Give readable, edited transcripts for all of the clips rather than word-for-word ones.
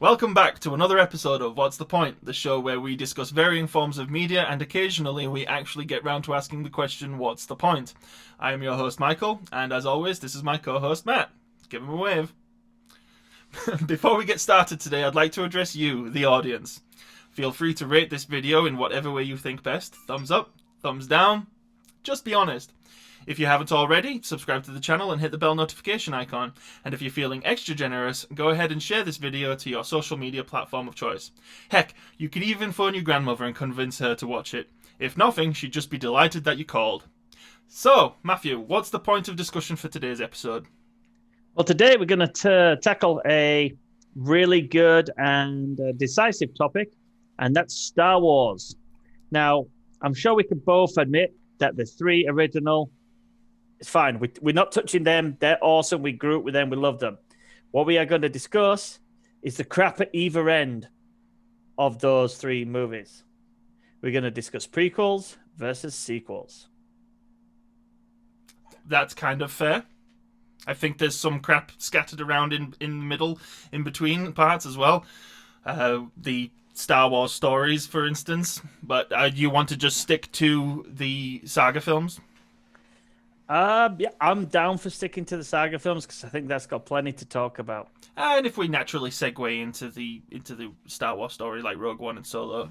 Welcome back to another episode of What's the Point, the show where we discuss varying forms of media and occasionally we actually get round to asking the question, what's the point? I am your host, Michael, and as always, this is my co-host, Matt. Give him a wave. Before we get started today, I'd like to address you, the audience. Feel free to rate this video in whatever way you think best. Thumbs up, thumbs down, just be honest. If you haven't already, subscribe to the channel and hit the bell notification icon. And if you're feeling extra generous, go ahead and share this video to your social media platform of choice. Heck, you could even phone your grandmother and convince her to watch it. If nothing, she'd just be delighted that you called. So, Matthew, what's the point of discussion for today's episode? Well, today we're going to tackle a really good and decisive topic, and that's Star Wars. Now, I'm sure we can both admit that the three original, it's fine. We're not touching them. They're awesome. We grew up with them. We love them. What we are going to discuss is the crap at either end of those three movies. We're going to discuss prequels versus sequels. That's kind of fair. I think there's some crap scattered around in the middle, in between parts as well. The Star Wars stories, for instance. But you want to just stick to the saga films? Yeah, I'm down for sticking to the saga films because I think that's got plenty to talk about. And if we naturally segue into the Star Wars story like Rogue One and Solo,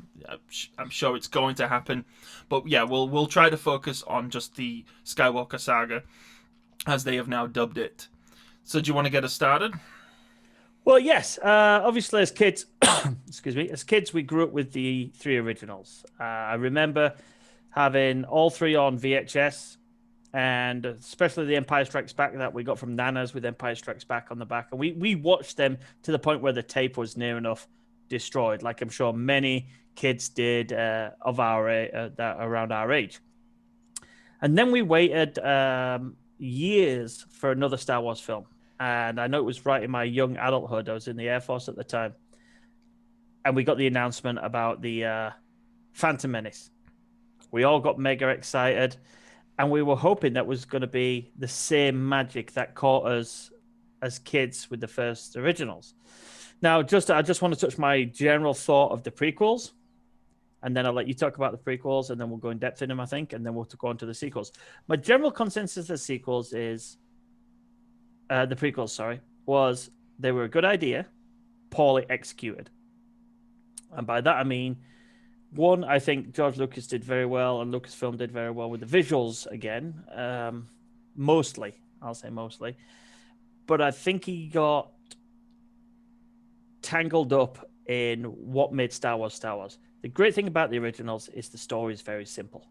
I'm sure it's going to happen. But yeah, we'll try to focus on just the Skywalker saga, as they have now dubbed it. So do you want to get us started? Well, yes. Obviously, as kids, as kids, we grew up with the three originals. I remember having all three on VHS, and especially the Empire Strikes Back that we got from Nana's with Empire Strikes Back on the back. And we watched them to the point where the tape was near enough destroyed, like I'm sure many kids did of our that around our age. And then we waited years for another Star Wars film. And I know it was right in my young adulthood. I was in the Air Force at the time. And we got the announcement about the Phantom Menace. We all got mega excited. And we were hoping that was going to be the same magic that caught us as kids with the first originals. Now, I just want to touch my general thought of the prequels. And then I'll let you talk about the prequels, and then we'll go in depth in them, I think, and then we'll go on to the sequels. My general consensus of the sequels is, the prequels, sorry, was they were a good idea, poorly executed. And by that I mean, one, I think George Lucas did very well, and Lucasfilm did very well with the visuals again. Mostly, I'll say mostly. But I think he got tangled up in what made Star Wars Star Wars. The great thing about the originals is the story is very simple.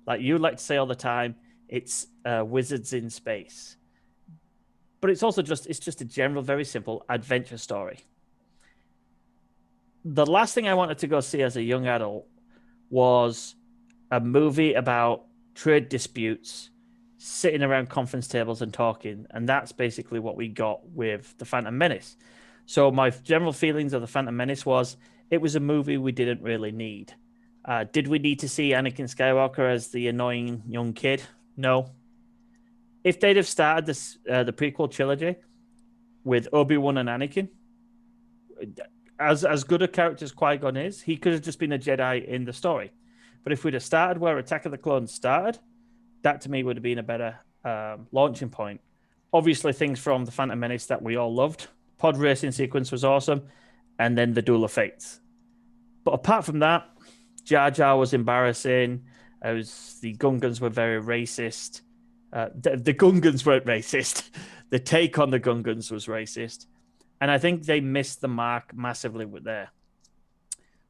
Like you like to say all the time, it's wizards in space. But it's also just a general, very simple adventure story. The last thing I wanted to go see as a young adult was a movie about trade disputes, sitting around conference tables and talking. And that's basically what we got with The Phantom Menace. So my general feelings of The Phantom Menace was it was a movie we didn't really need. Did we need to see Anakin Skywalker as the annoying young kid? No. If they'd have started this, the prequel trilogy with Obi-Wan and Anakin, as good a character as Qui-Gon is, he could have just been a Jedi in the story. But if we'd have started where Attack of the Clones started, that to me would have been a better launching point. Obviously, things from The Phantom Menace that we all loved. Pod racing sequence was awesome. And then the Duel of Fates. But apart from that, Jar Jar was embarrassing. The Gungans were very racist. The Gungans weren't racist. The take on the Gungans was racist. And I think they missed the mark massively with there.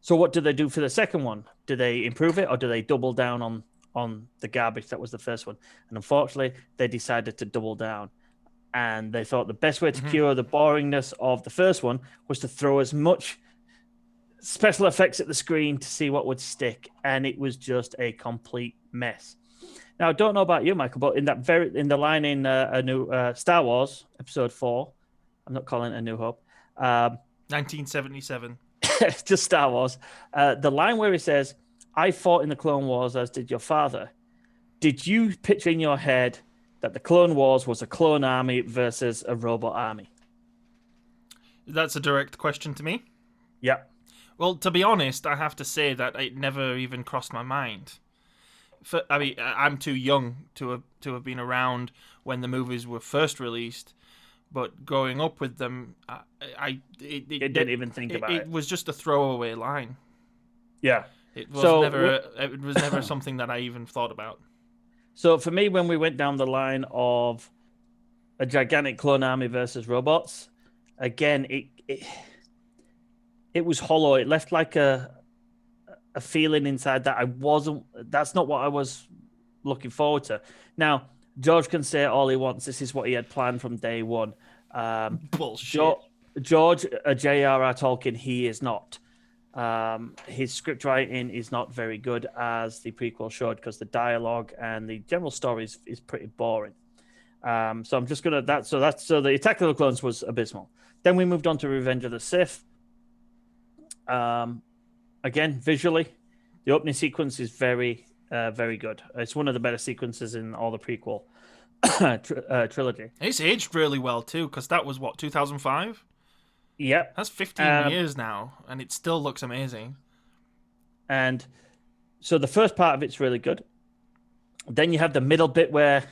So what do they do for the second one? Do they improve it or do they double down on the garbage that was the first one? And unfortunately, they decided to double down. And they thought the best way to cure the boringness of the first one was to throw as much special effects at the screen to see what would stick. And it was just a complete mess. Now, I don't know about you, Michael, but in the line in a new Star Wars Episode 4, I'm not calling it A New Hope. 1977. Just Star Wars. The line where he says, "I fought in the Clone Wars, as did your father." Did you picture in your head that the Clone Wars was a clone army versus a robot army? That's a direct question to me. Yeah. Well, to be honest, I have to say that it never even crossed my mind. I mean, I'm too young to have been around when the movies were first released, but growing up with them, You didn't even think about it it. was just a throwaway line. Yeah. It was So, never it was never something that I even thought about. so for me, when we went down the line of a gigantic clone army versus robots, again, it was hollow. It left like a feeling inside that I wasn't. That's not what I was looking forward to. Now, George can say all he wants. This is what he had planned from day one. Bullshit. George, J.R.R. Tolkien, he is not. His script writing is not very good, as the prequel showed, because the dialogue and the general story is pretty boring. So I'm just gonna so the Attack of the Clones was abysmal. Then we moved on to Revenge of the Sith. Again, visually, the opening sequence is very good. It's one of the better sequences in all the prequel trilogy. It's aged really well too, because that was what 2005. Yep. That's 15 years now, and it still looks amazing. And so the first part of it's really good. Then you have the middle bit where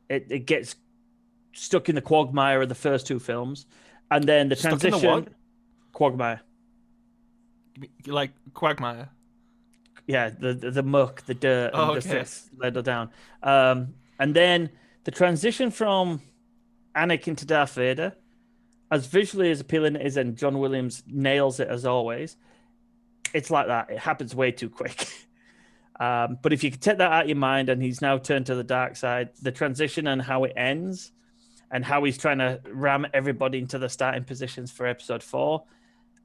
it gets stuck in the quagmire of the first two films, and then the transition. Stuck in the what? Quagmire. Like Quagmire. Yeah, the muck, the dirt, and okay. just led her down. And then the transition from Anakin to Darth Vader, as visually as appealing it is, and John Williams nails it as always, it's like that. It happens way too quick. But if you could take that out of your mind, and he's now turned to the dark side, the transition and how it ends, and how he's trying to ram everybody into the starting positions for episode 4,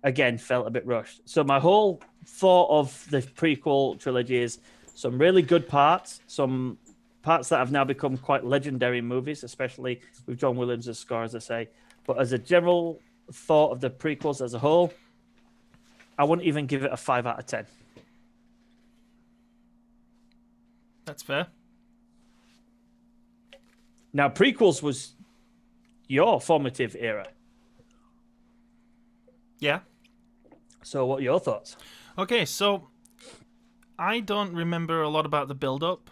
again, felt a bit rushed. So my whole thought of the prequel trilogy is some really good parts, some parts that have now become quite legendary movies, especially with John Williams' score, as I say. But as a general thought of the prequels as a whole, I wouldn't even give it a 5 out of 10. That's fair. Now, prequels was your formative era. Yeah. So what are your thoughts? Okay, so I don't remember a lot about the build-up.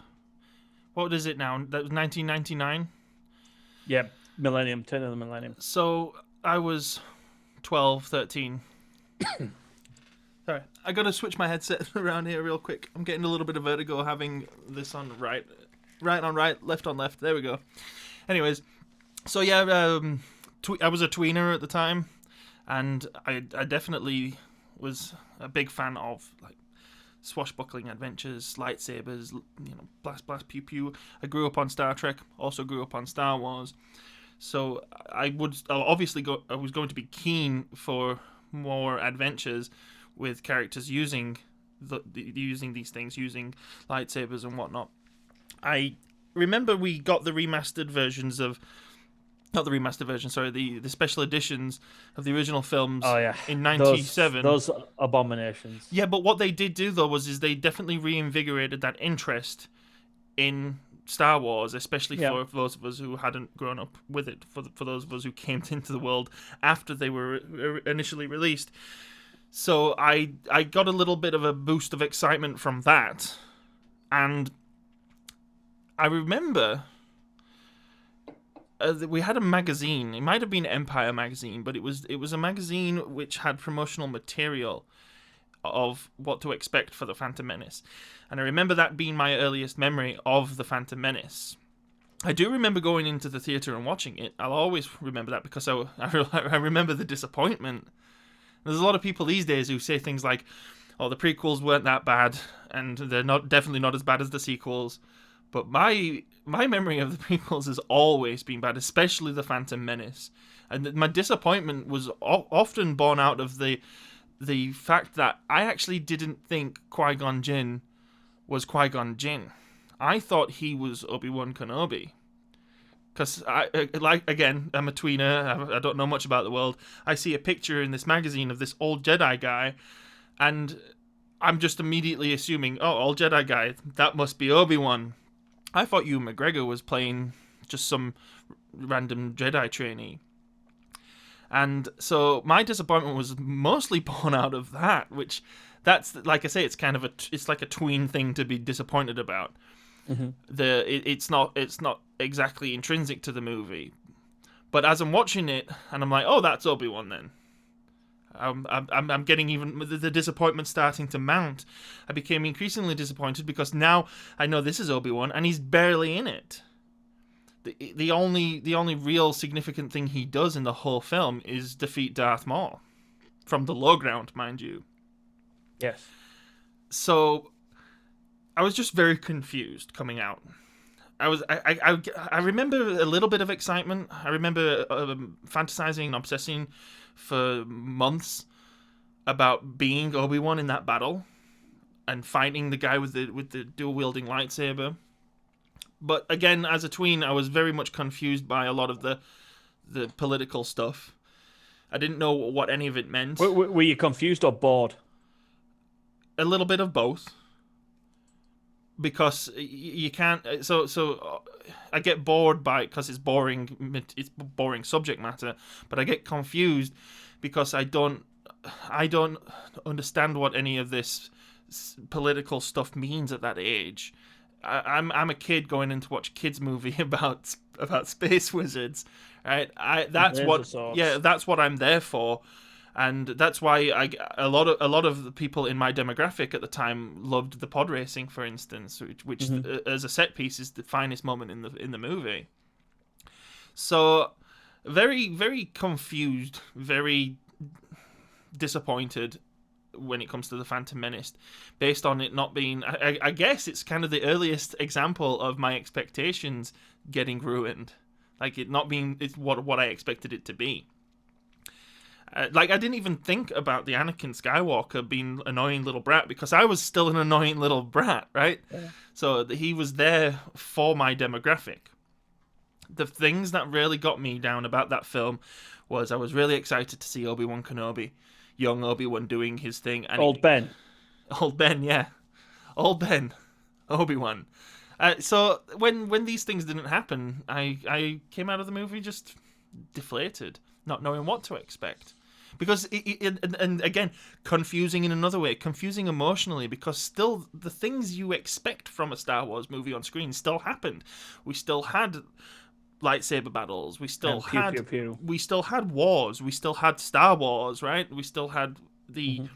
What is it now? That was 1999? Yeah, millennium, turn of the millennium. So I was 12, 13. Sorry, I gotta switch my headset around here real quick. I'm getting a little bit of vertigo having this on right on right, left on left. There we go. Anyways, so yeah, I was a tweener at the time, and I definitely was a big fan of like swashbuckling adventures, lightsabers, blast, blast, pew, pew. I grew up on Star Trek, also grew up on Star Wars, so I was going to be keen for more adventures with characters using using these things, using lightsabers and whatnot. I remember we got the remastered versions of. Not the remastered version, sorry, the special editions of the original films in 97. Those abominations. Yeah, but what they did do, though, is they definitely reinvigorated that interest in Star Wars, especially for those of us who hadn't grown up with it, for those of us who came into the world after they were initially released. So I got a little bit of a boost of excitement from that. And I remember... we had a magazine. It might have been Empire magazine, but it was a magazine which had promotional material of what to expect for the Phantom Menace, and I remember that being my earliest memory of the Phantom Menace. I do remember going into the theater and watching it. I'll always remember that because I remember the disappointment. There's a lot of people these days who say things like, "Oh, the prequels weren't that bad, and they're definitely not as bad as the sequels." But my memory of the prequels has always been bad, especially the Phantom Menace. And my disappointment was often born out of the fact that I actually didn't think Qui-Gon Jinn was Qui-Gon Jinn. I thought he was Obi-Wan Kenobi. Because, I'm a tweener, I don't know much about the world. I see a picture in this magazine of this old Jedi guy, and I'm just immediately assuming, oh, old Jedi guy, that must be Obi-Wan. I thought Ewan McGregor was playing just some random Jedi trainee. And so my disappointment was mostly born out of that, which that's like I say, it's kind of it's like a tween thing to be disappointed about. It's not exactly intrinsic to the movie, but as I'm watching it and I'm like, oh, that's Obi-Wan then. I'm getting even the disappointment starting to mount. I became increasingly disappointed because now I know this is Obi-Wan and he's barely in it. The only real significant thing he does in the whole film is defeat Darth Maul from the low ground, mind you. Yes. So I was just very confused coming out. I remember a little bit of excitement. I remember fantasizing and obsessing for months about being Obi-Wan in that battle and fighting the guy with the dual wielding lightsaber. But again, as a tween, I was very much confused by a lot of the political stuff. I didn't know what any of it meant. Were you confused or bored? A little bit of both. Because you can't, so I get bored by it because it's boring subject matter, but I get confused because I don't understand what any of this political stuff means at that age. I'm a kid going in to watch a kids movie about space wizards, right? That's what I'm there for. And that's why a lot of the people in my demographic at the time loved the pod racing, for instance, which as a set piece is the finest moment in the movie. So, very very confused, very disappointed when it comes to the Phantom Menace, based on it not being. I guess it's kind of the earliest example of my expectations getting ruined, like it not being what I expected it to be. Like, I didn't even think about the Anakin Skywalker being annoying little brat because I was still an annoying little brat, right? Yeah. So he was there for my demographic. The things that really got me down about that film was I was really excited to see Obi-Wan Kenobi, young Obi-Wan doing his thing. And Old Ben, yeah. Old Ben, Obi-Wan. So when these things didn't happen, I came out of the movie just deflated, not knowing what to expect. Because and again, confusing in another way, confusing emotionally, because still the things you expect from a Star Wars movie on screen still happened. We still had lightsaber battles. We still we still had wars. We still had Star Wars, right? We still had the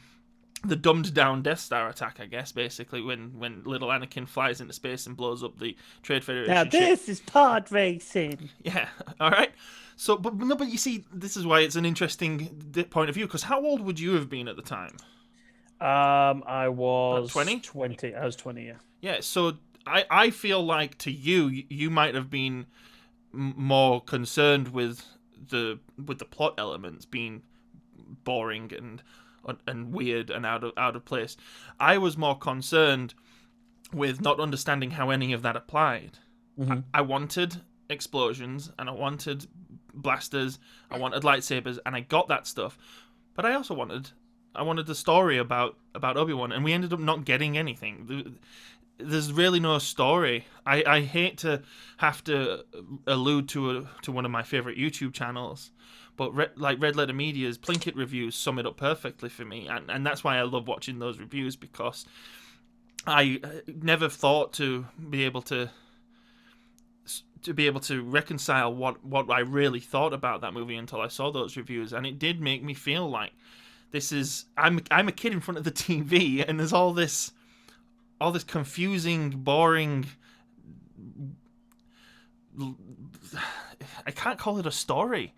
dumbed down Death Star attack, I guess, basically, when little Anakin flies into space and blows up the Trade Federation Now this is pod racing. Yeah, all right. So, but you see, this is why it's an interesting point of view, because how old would you have been at the time? I was 20? 20. I was 20, yeah. Yeah, so I feel like to you might have been more concerned with the plot elements being boring and weird and out of place. I was more concerned with not understanding how any of that applied. I wanted explosions and I wanted blasters, I wanted lightsabers, and I got that stuff. But I also wanted the story about Obi-Wan, and we ended up not getting anything. There's really no story. I hate to have to allude to one of my favorite YouTube channels, but Red Letter Media's Plinkett reviews sum it up perfectly for me, and that's why I love watching those reviews, because I never thought to be able to reconcile what I really thought about that movie until I saw those reviews, and it did make me feel like I'm a kid in front of the TV, and there's all this confusing, boring. I can't call it a story.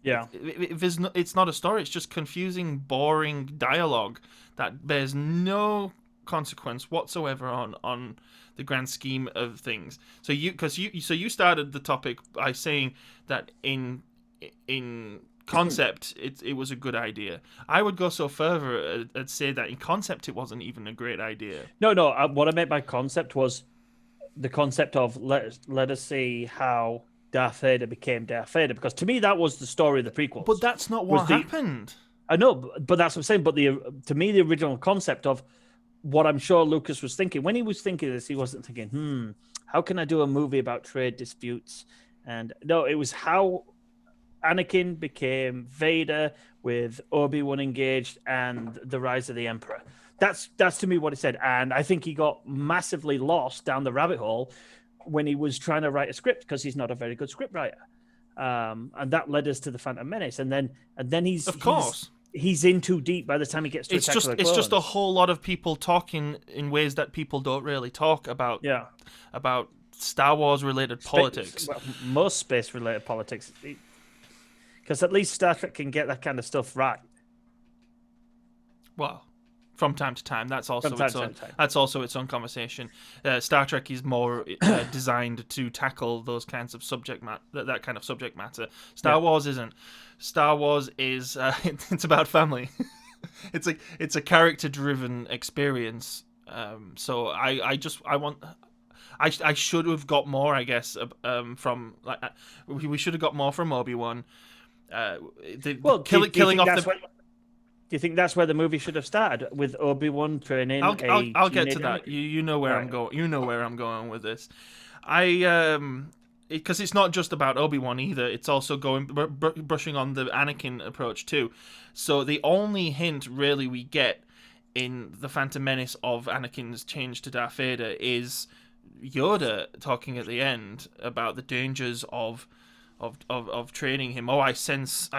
Yeah, it's not a story. It's just confusing, boring dialogue that bears no consequence whatsoever on the grand scheme of things. So you started the topic by saying that in concept it was a good idea. I would go so further and say that in concept it wasn't even a great idea. No. What I meant by concept was the concept of let us see how Darth Vader became Darth Vader, because to me that was the story of the prequels. But that's not what happened. I know, but that's what I'm saying. But to me, the original concept of what I'm sure Lucas was thinking when he was thinking this, he wasn't thinking, how can I do a movie about trade disputes? And no, it was how Anakin became Vader with Obi-Wan engaged and the rise of the Emperor. That's to me what it said, and I think he got massively lost down the rabbit hole when he was trying to write a script because he's not a very good script writer, and that led us to the Phantom Menace, and then Of course. he's in too deep by the time he gets to Attack of the Clones. It's just a whole lot of people talking in ways that people don't really talk about. Yeah. About Star Wars related politics. Well, most space related politics, because at least Star Trek can get that kind of stuff right. Well, from time to time, that's also time. That's also its own conversation. Star Trek is more designed to tackle those kinds of that kind of subject matter. Star Wars isn't. Star Wars is it's about family. it's a character driven experience. So I should have got more, I guess, from we should have got more from Obi-Wan. Killing off the. Do you think that's where the movie should have started, with Obi-Wan training? I'll get to that. You know where I'm going. You know where I'm going with this. Because it's not just about Obi-Wan either. It's also brushing on the Anakin approach too. So the only hint really we get in the Phantom Menace of Anakin's change to Darth Vader is Yoda talking at the end about the dangers of training him. I sense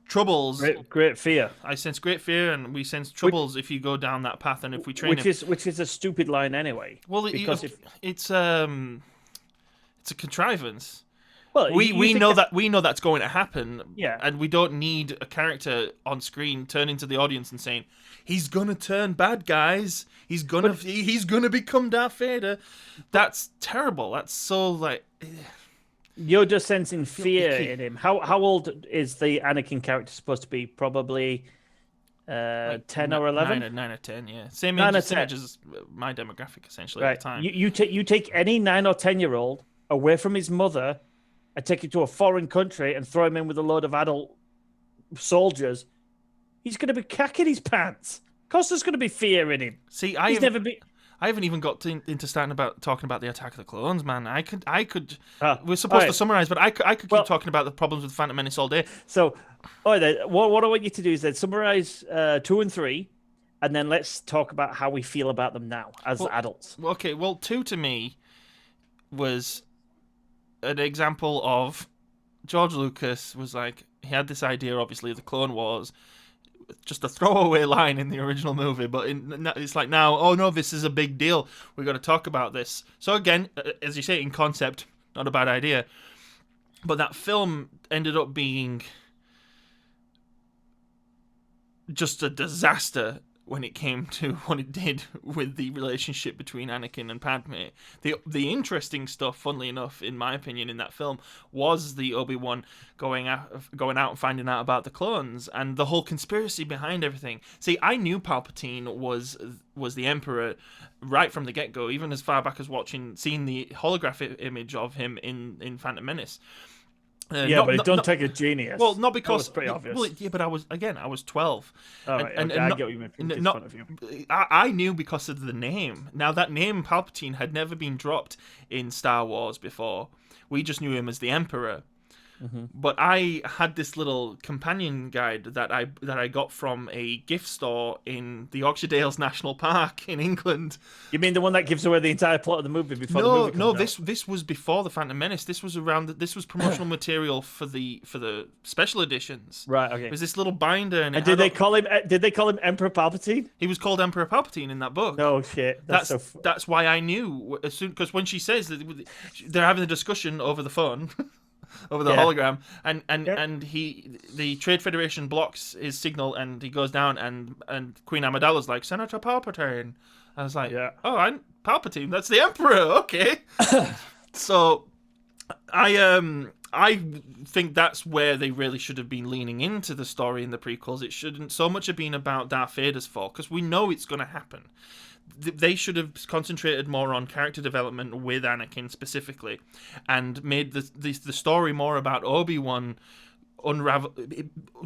troubles. Great fear. I sense great fear, and we sense troubles if you go down that path, and if we train him. Which is a stupid line anyway. Well, it's a contrivance. Well, we know that's going to happen. Yeah, and we don't need a character on screen turning to the audience and saying he's gonna turn bad, guys. He's gonna become Darth Vader. That's terrible. That's so like. You're just sensing fear in him. How old is the Anakin character supposed to be? Probably 10 or 11? 9 or 10, yeah. Same age as my demographic, essentially, right. at the time. You take any 9 or 10-year-old away from his mother and take him to a foreign country and throw him in with a load of adult soldiers, he's going to be cacking his pants. Of course there's going to be fear in him. See, I haven't even got into talking about the Attack of the Clones, man. I could. We're supposed to summarize, but I could keep talking about the problems with Phantom Menace all day. So, what I want you to do is then summarize 2 and 3, and then let's talk about how we feel about them now as adults. Okay, well, 2 to me was an example of George Lucas was like, he had this idea, obviously, of the Clone Wars. Just a throwaway line in the original movie, but it's like now, oh no, this is a big deal. We've got to talk about this. So again, as you say, in concept, not a bad idea. But that film ended up being just a disaster when it came to what it did with the relationship between Anakin and Padme. The interesting stuff, funnily enough, in my opinion, in that film, was the Obi-Wan going out and finding out about the clones and the whole conspiracy behind everything. See, I knew Palpatine was the Emperor right from the get-go, even as far back as seeing the holographic image of him in Phantom Menace. But it don't take a genius. Well, not because that was pretty obvious. Well, yeah, but I was 12. All right, I get what you meant from his point of view. I knew because of the name. Now that name Palpatine had never been dropped in Star Wars before. We just knew him as the Emperor. Mm-hmm. But I had this little companion guide that I got from a gift store in the Yorkshire Dales National Park in England. You mean the one that gives away the entire plot of the movie before the movie comes out? This was before the Phantom Menace. This was promotional material for the special editions. Right. Okay. It was this little binder, and did they call him Emperor Palpatine? He was called Emperor Palpatine in that book. No shit. That's why I knew as soon, because when she says that they're having a discussion over the phone. Over the hologram, and the Trade Federation blocks his signal, and he goes down, and Queen Amidala's like, Senator Palpatine. I was like, I'm Palpatine. That's the Emperor. Okay. So, I think that's where they really should have been leaning into the story in the prequels. It shouldn't so much have been about Darth Vader's fall, because we know it's going to happen. They should have concentrated more on character development with Anakin specifically, and made the story more about Obi-Wan unravel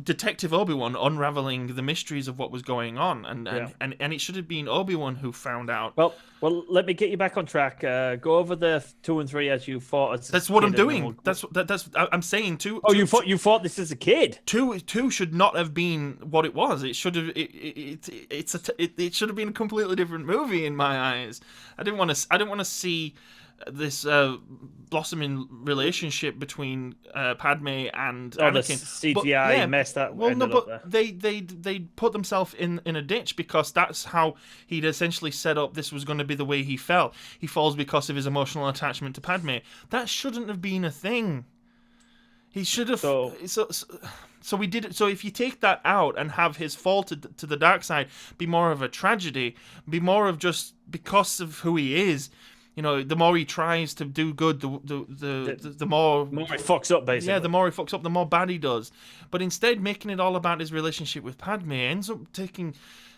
Detective Obi-Wan unraveling the mysteries of what was going on, and Yeah. and it should have been Obi-Wan who found out. Well, let me get you back on track. Go over the 2 and 3 as you fought as a That's what kid, I'm and then doing. I'm saying Oh, you fought this as a kid. two should not have been what it was. It should have it should have been a completely different movie in my eyes. I didn't want to see this blossoming relationship between Padme and Oh, the Anakin. CGI mess that ended up there. They put themselves in a ditch because that's how he'd essentially set up this was going to be the way he fell. He falls because of his emotional attachment to Padme. That shouldn't have been a thing. He should have. So we did it. So if you take that out and have his fall to the dark side be more of a tragedy, be more of just because of who he is. You know, the more he tries to do good, the more he fucks up, basically. Yeah, the more he fucks up, the more bad he does. But instead, making it all about his relationship with Padme ends up taking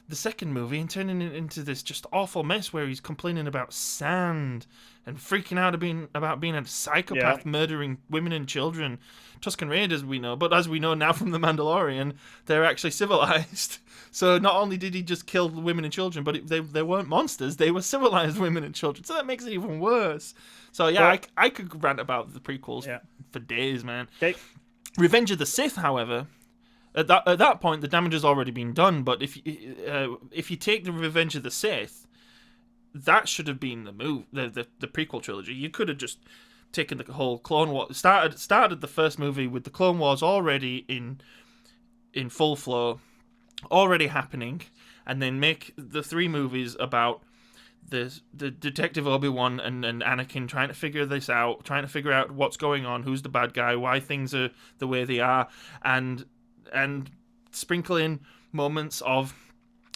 the second movie and turning it into this just awful mess where he's complaining about sand and freaking out about being a psychopath, murdering women and children. Tusken Raiders, we know, but as we know now from The Mandalorian, they're actually civilized. So not only did he just kill women and children, but they weren't monsters; they were civilized women and children. So that makes it even worse. So yeah, I could rant about the prequels for days, man. Okay. Revenge of the Sith, however, at that point the damage has already been done. But if you take the Revenge of the Sith, that should have been the prequel trilogy. You could have just taken the whole Clone Wars, started the first movie with the Clone Wars already in full flow, already happening, and then make the 3 movies about the Detective Obi-Wan and Anakin trying to figure this out, trying to figure out what's going on, who's the bad guy, why things are the way they are, and sprinkle in moments of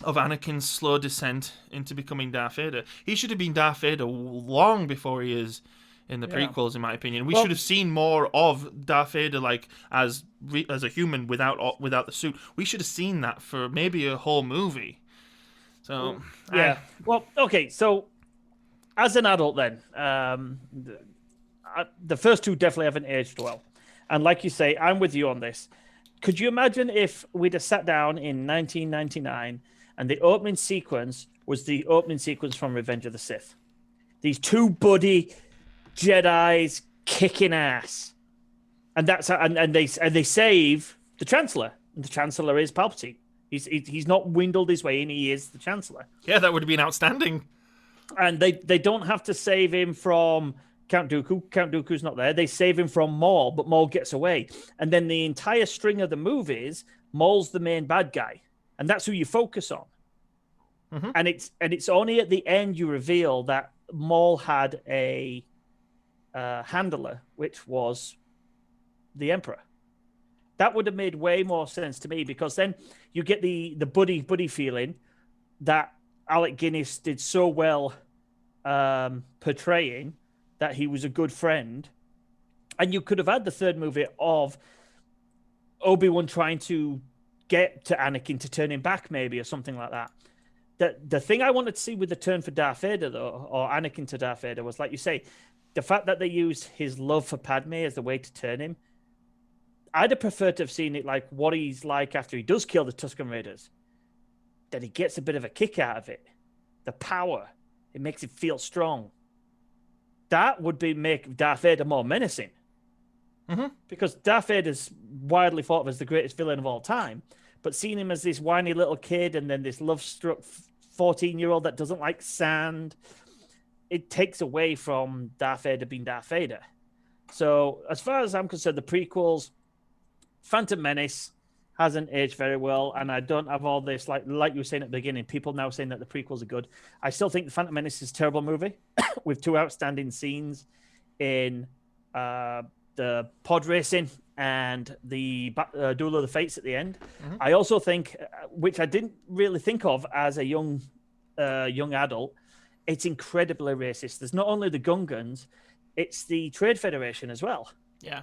Anakin's slow descent into becoming Darth Vader. He should have been Darth Vader long before he is in the prequels, in my opinion. We should have seen more of Darth Vader, like as a human without the suit. We should have seen that for maybe a whole movie. So well, okay. So as an adult, then the first 2 definitely haven't aged well, and like you say, I'm with you on this. Could you imagine if we'd have sat down in 1999 and the opening sequence was the opening sequence from Revenge of the Sith? These 2 buddy Jedi's kicking ass, and that's how, and they save the Chancellor, and the Chancellor is Palpatine. He's not windled his way in; he is the Chancellor. Yeah, that would have been outstanding. And they don't have to save him from Count Dooku. Count Dooku's not there. They save him from Maul, but Maul gets away. And then the entire string of the movies, Maul's the main bad guy, and that's who you focus on. Mm-hmm. And it's only at the end you reveal that Maul had a handler, which was the Emperor. That would have made way more sense to me, because then you get the buddy feeling that Alec Guinness did so well portraying that he was a good friend. And you could have had the third movie of Obi-Wan trying to get to Anakin to turn him back, maybe, or something like that. The thing I wanted to see with the turn for Darth Vader, though, or Anakin to Darth Vader, was, like you say, the fact that they used his love for Padme as the way to turn him. I'd have preferred to have seen it like what he's like after he does kill the Tusken Raiders. That he gets a bit of a kick out of it. The power. It makes him feel strong. That would make Darth Vader more menacing. Mm-hmm. Because Darth Vader's widely thought of as the greatest villain of all time. But seeing him as this whiny little kid and then this love-struck 14-year-old that doesn't like sand, it takes away from Darth Vader being Darth Vader. So as far as I'm concerned, the prequels, Phantom Menace hasn't aged very well, and I don't have all this, like you were saying at the beginning, people now saying that the prequels are good. I still think the Phantom Menace is a terrible movie with 2 outstanding scenes in the pod racing and the Duel of the Fates at the end. Mm-hmm. I also think, which I didn't really think of as a young adult, it's incredibly racist. There's not only the Gungans, it's the Trade Federation as well. Yeah.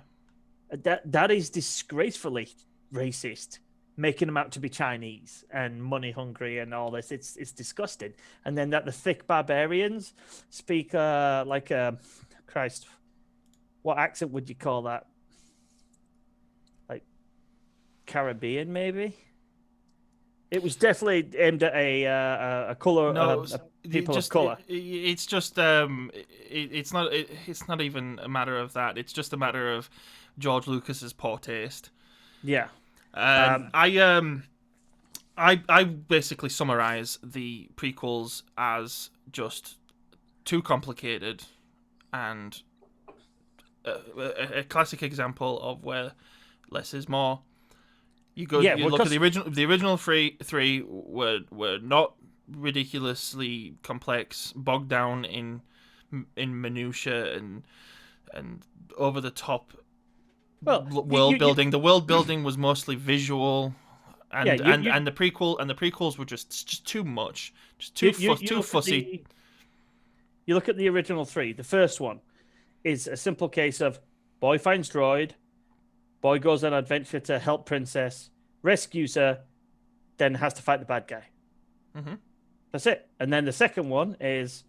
That is disgracefully racist, making them out to be Chinese and money hungry and all this. It's disgusting. And then that the thick barbarians speak Christ, what accent would you call that? Like Caribbean, maybe. It was definitely aimed at a color, No, people of color. it's just it's not even a matter of that. It's just a matter of George Lucas's poor taste. Yeah. And Um, I basically summarize the prequels as just too complicated and a classic example of where less is more. You look at the original three were not ridiculously complex, bogged down in minutia and over the top well, world building. The world building was mostly visual, yeah, and the prequels were just too much, just too fussy. You look at the original three. The first one is a simple case of boy finds droid, boy goes on an adventure to help princess, rescues her, then has to fight the bad guy. Mm-hmm. That's it. And then the second one is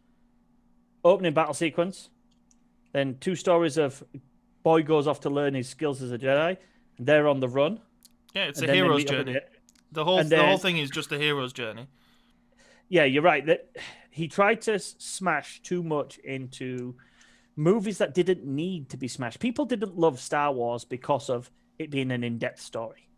opening battle sequence, then 2 stories of boy goes off to learn his skills as a Jedi, and they're on the run. Yeah, it's a hero's journey. The whole thing is just a hero's journey. Yeah, you're right. That he tried to smash too much into movies that didn't need to be smashed. People didn't love Star Wars because of it being an in-depth story.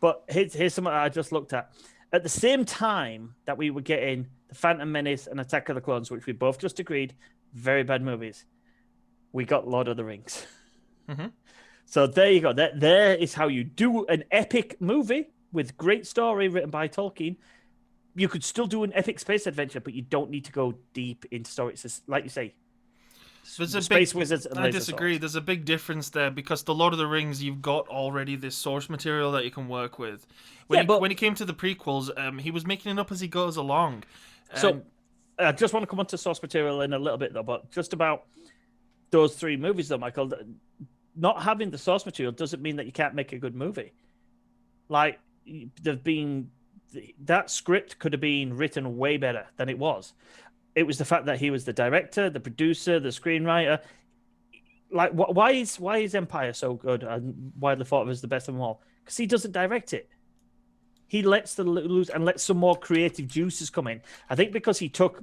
But here's something I just looked at. At the same time that we were getting The Phantom Menace and Attack of the Clones, which we both just agreed, very bad movies, we got Lord of the Rings. Mm-hmm. So there you go. There is how you do an epic movie with great story written by Tolkien. You could still do an epic space adventure, but you don't need to go deep into story. It's just, like you say, wizards. And I disagree. swords. There's a big difference there because the Lord of the Rings, you've got already this source material that you can work with. When it came to the prequels, he was making it up as he goes along. So I just want to come on to source material in a little bit, though, but just about those 3 movies, though, Michael, not having the source material doesn't mean that you can't make a good movie. Like, that script could have been written way better than it was. It was the fact that he was the director, the producer, the screenwriter. Like, why is Empire so good and widely thought of as the best of them all? Because he doesn't direct it. He lets the loose and lets some more creative juices come in. I think because he took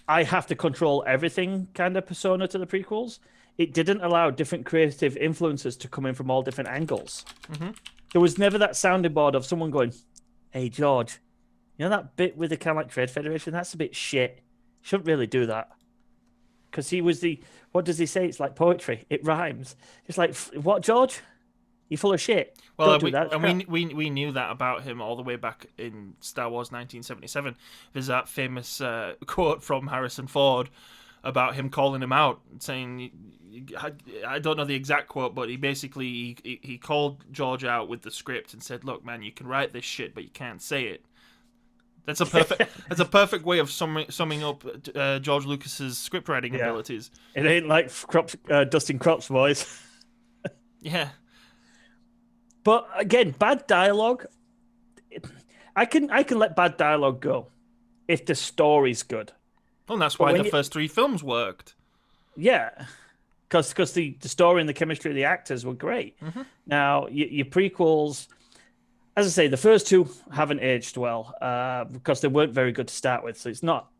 I have to control everything kind of persona to the prequels. It didn't allow different creative influences to come in from all different angles. Mm-hmm. There was never that sounding board of someone going, "Hey George, you know that bit with the kind of like Trade Federation? That's a bit shit. Shouldn't really do that." Because he was what does he say? It's like poetry. It rhymes. It's like, what, George? You full of shit. Well, Don't do that. And we knew that about him all the way back in Star Wars 1977. There's that famous quote from Harrison Ford about him calling him out, saying, I don't know the exact quote, but he basically he called George out with the script and said, "Look, man, you can write this shit, but you can't say it." That's a perfect way of summing up George Lucas's script writing abilities. It ain't like dusting crops, boys. Yeah. But again, bad dialogue. I can let bad dialogue go if the story's good. Well, that's why the first 3 films worked. Yeah, because the story and the chemistry of the actors were great. Mm-hmm. Now your prequels, as I say, the first 2 haven't aged well because they weren't very good to start with. So it's not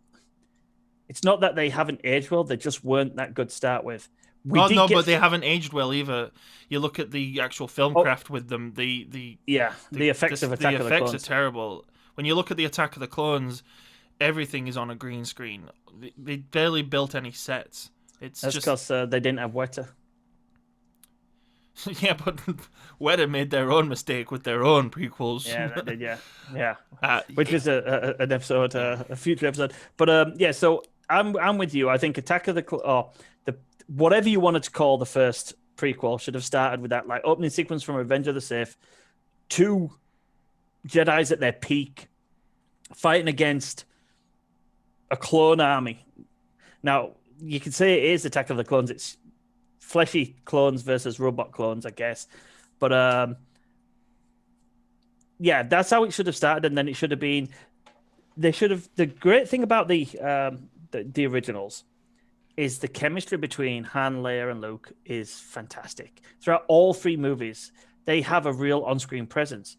that they haven't aged well; they just weren't that good to start with. But they haven't aged well either. You look at the actual film craft with them. The effects of Attack of the Clones. The effects are terrible. When you look at the Attack of the Clones, everything is on a green screen. They barely built any sets. That's just because they didn't have Weta. Yeah, but Weta made their own mistake with their own prequels. Yeah, they did. Yeah. Which is an episode, a future episode. But so I'm with you. I think Attack of the whatever you wanted to call the first prequel should have started with that like opening sequence from Revenge of the Sith, 2 Jedis at their peak fighting against a clone army. Now you can say it is Attack of the Clones. It's fleshy clones versus robot clones, I guess. But that's how it should have started, and then it should have been. They should have. The great thing about the originals is the chemistry between Han, Leia, and Luke is fantastic. Throughout all three movies, they have a real on-screen presence.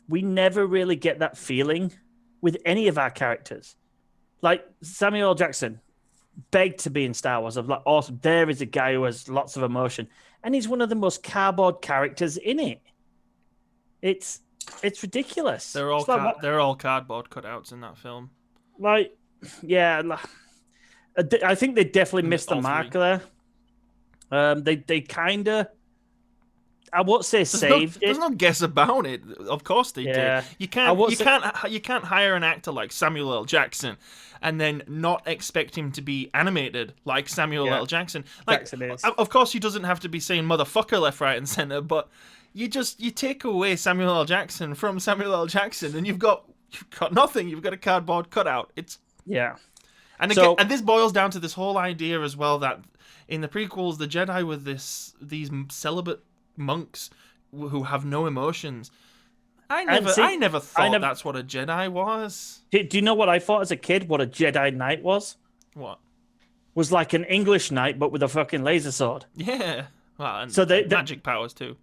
We never really get that feeling with any of our characters. Like Samuel L. Jackson begged to be in Star Wars. Of like, awesome, there is a guy who has lots of emotion, and he's one of the most cardboard characters in it. It's ridiculous. They're all It's like, they're all cardboard cutouts in that film. like, yeah, I think they definitely missed the mark there. They kind of, I won't say saved it. There's no guess about it. Of course they did. You can't hire an actor like Samuel L. Jackson and then not expect him to be animated like Samuel L. Jackson. Like, Jackson is. Of course he doesn't have to be saying motherfucker left, right, and center, but you take away Samuel L. Jackson from Samuel L. Jackson, and you've got nothing. You've got a cardboard cutout. And again, and this boils down to this whole idea as well that in the prequels, the Jedi were these celibate monks who have no emotions. I never thought that's what a Jedi was. Do you know what I thought as a kid? What a Jedi Knight was? What? Was like an English knight, but with a fucking laser sword. Yeah. Well, and so they magic powers too.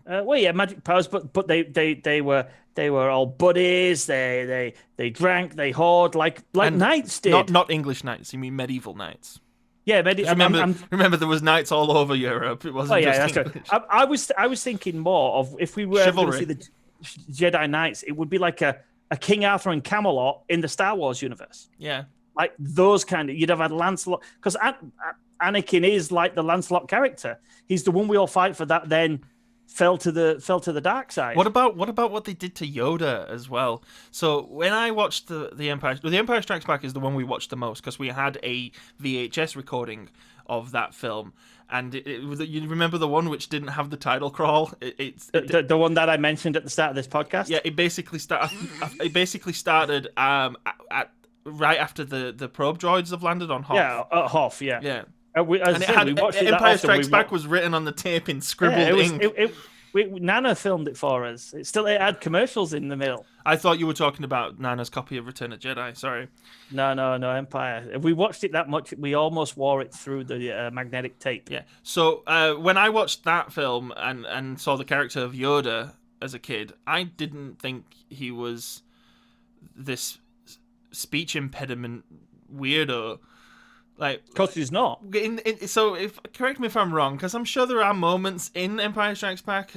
Well, yeah, magic powers, but they were all buddies. They drank, they hoard like knights did. Not English knights. You mean medieval knights? Yeah, remember there was knights all over Europe. It wasn't just English. Right. I was thinking more of if we were going to see the Jedi Knights, it would be like a King Arthur and Camelot in the Star Wars universe. Yeah, like those kind of. You'd have had Lancelot because Anakin is like the Lancelot character. He's the one we all fight for. That then fell to the dark side. What about what they did to Yoda as well? So when I watched the Empire Strikes Back is the one we watched the most because we had a VHS recording of that film, and you remember the one which didn't have the title crawl? The one that I mentioned at the start of this podcast. Yeah, it basically started at right after the probe droids have landed on Hoth. Yeah, at Hoth. Yeah. Yeah. Empire Strikes Back was written on the tape in scribbled ink. Nana filmed it for us. It had commercials in the middle. I thought you were talking about Nana's copy of Return of Jedi. Sorry. No, Empire. If we watched it that much, we almost wore it through the magnetic tape. Yeah. So when I watched that film and saw the character of Yoda as a kid, I didn't think he was this speech impediment weirdo. Like, because he's not. Correct me if I'm wrong, because I'm sure there are moments in Empire Strikes Back.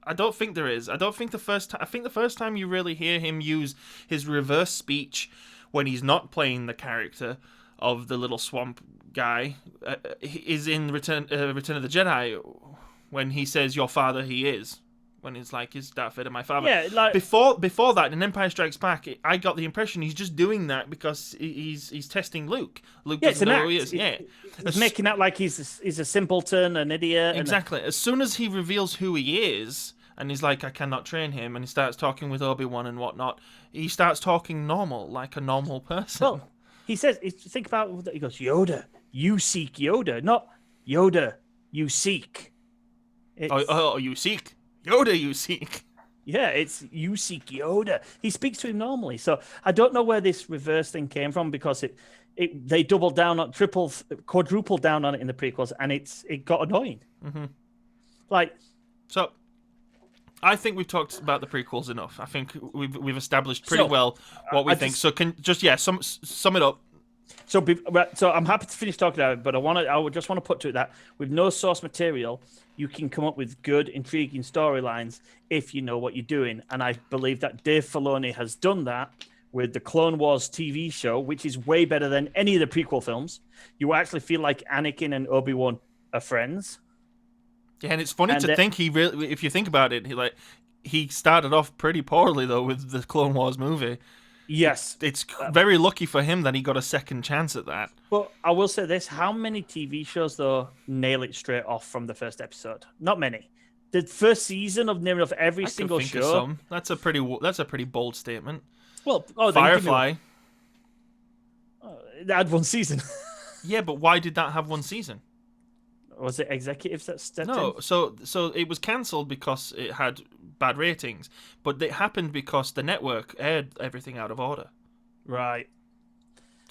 I don't think there is. I think the first time you really hear him use his reverse speech when he's not playing the character of the little swamp guy is in Return of the Jedi when he says, "Your father, he is." When he's like, "Is Darth Vader my father?" Yeah, like before that, in Empire Strikes Back, I got the impression he's just doing that because he's testing Luke. Luke doesn't know who he is. Yeah, he's making out like he's a simpleton, an idiot. Exactly. As soon as he reveals who he is, and he's like, "I cannot train him," and he starts talking with Obi-Wan and whatnot, he starts talking normal, like a normal person. Well, he says, think about it. He goes, "Yoda, you seek Yoda, not Yoda, you seek." You seek. Yoda, you seek. Yeah, it's you seek Yoda. He speaks to him normally. So I don't know where this reverse thing came from because they doubled down on quadrupled down on it in the prequels, and it got annoying. Mm-hmm. So I think we've talked about the prequels enough. I think we've established pretty well what we think. So sum it up. So I'm happy to finish talking about it, but I would just want to put to it that with no source material, you can come up with good, intriguing storylines if you know what you're doing. And I believe that Dave Filoni has done that with the Clone Wars TV show, which is way better than any of the prequel films. You actually feel like Anakin and Obi-Wan are friends. Yeah, and it's funny to think if you think about it, he started off pretty poorly though with the Clone Wars movie. Yes. It's very lucky for him that he got a second chance at that. But I will say this, how many TV shows, though, nail it straight off from the first episode? Not many. The first season of nearly enough every single show. Of some. That's a pretty bold statement. Well, Firefly. They had one season. Yeah, but why did that have one season? Was it executives that stepped in? No, so it was cancelled because it had bad ratings, but it happened because the network aired everything out of order. Right.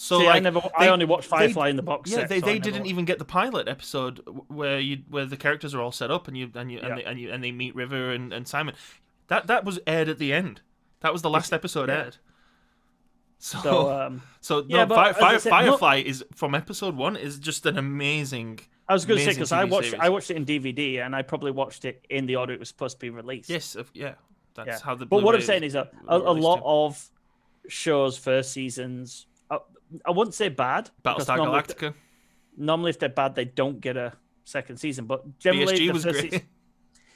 So See, like, I only watched Firefly in the box yeah, set. they so I they never didn't watched- even get the pilot episode where the characters are all set up and Yeah. they meet River and Simon. That was aired at the end. That was the last episode yeah. aired. So, So yeah, no, but as I said, Firefly is from episode 1 is just an amazing. I was going to say amazing because I TV watched series. I watched it in DVD and I probably watched it in the order it was supposed to be released. Yes, yeah, that's Yeah. how the. But what I'm Blu-ray saying is a released lot too. of shows first seasons. I wouldn't say bad. because Battlestar normally, Galactica. normally if they're bad, they don't get a second season. But generally, BSG the was first great. season,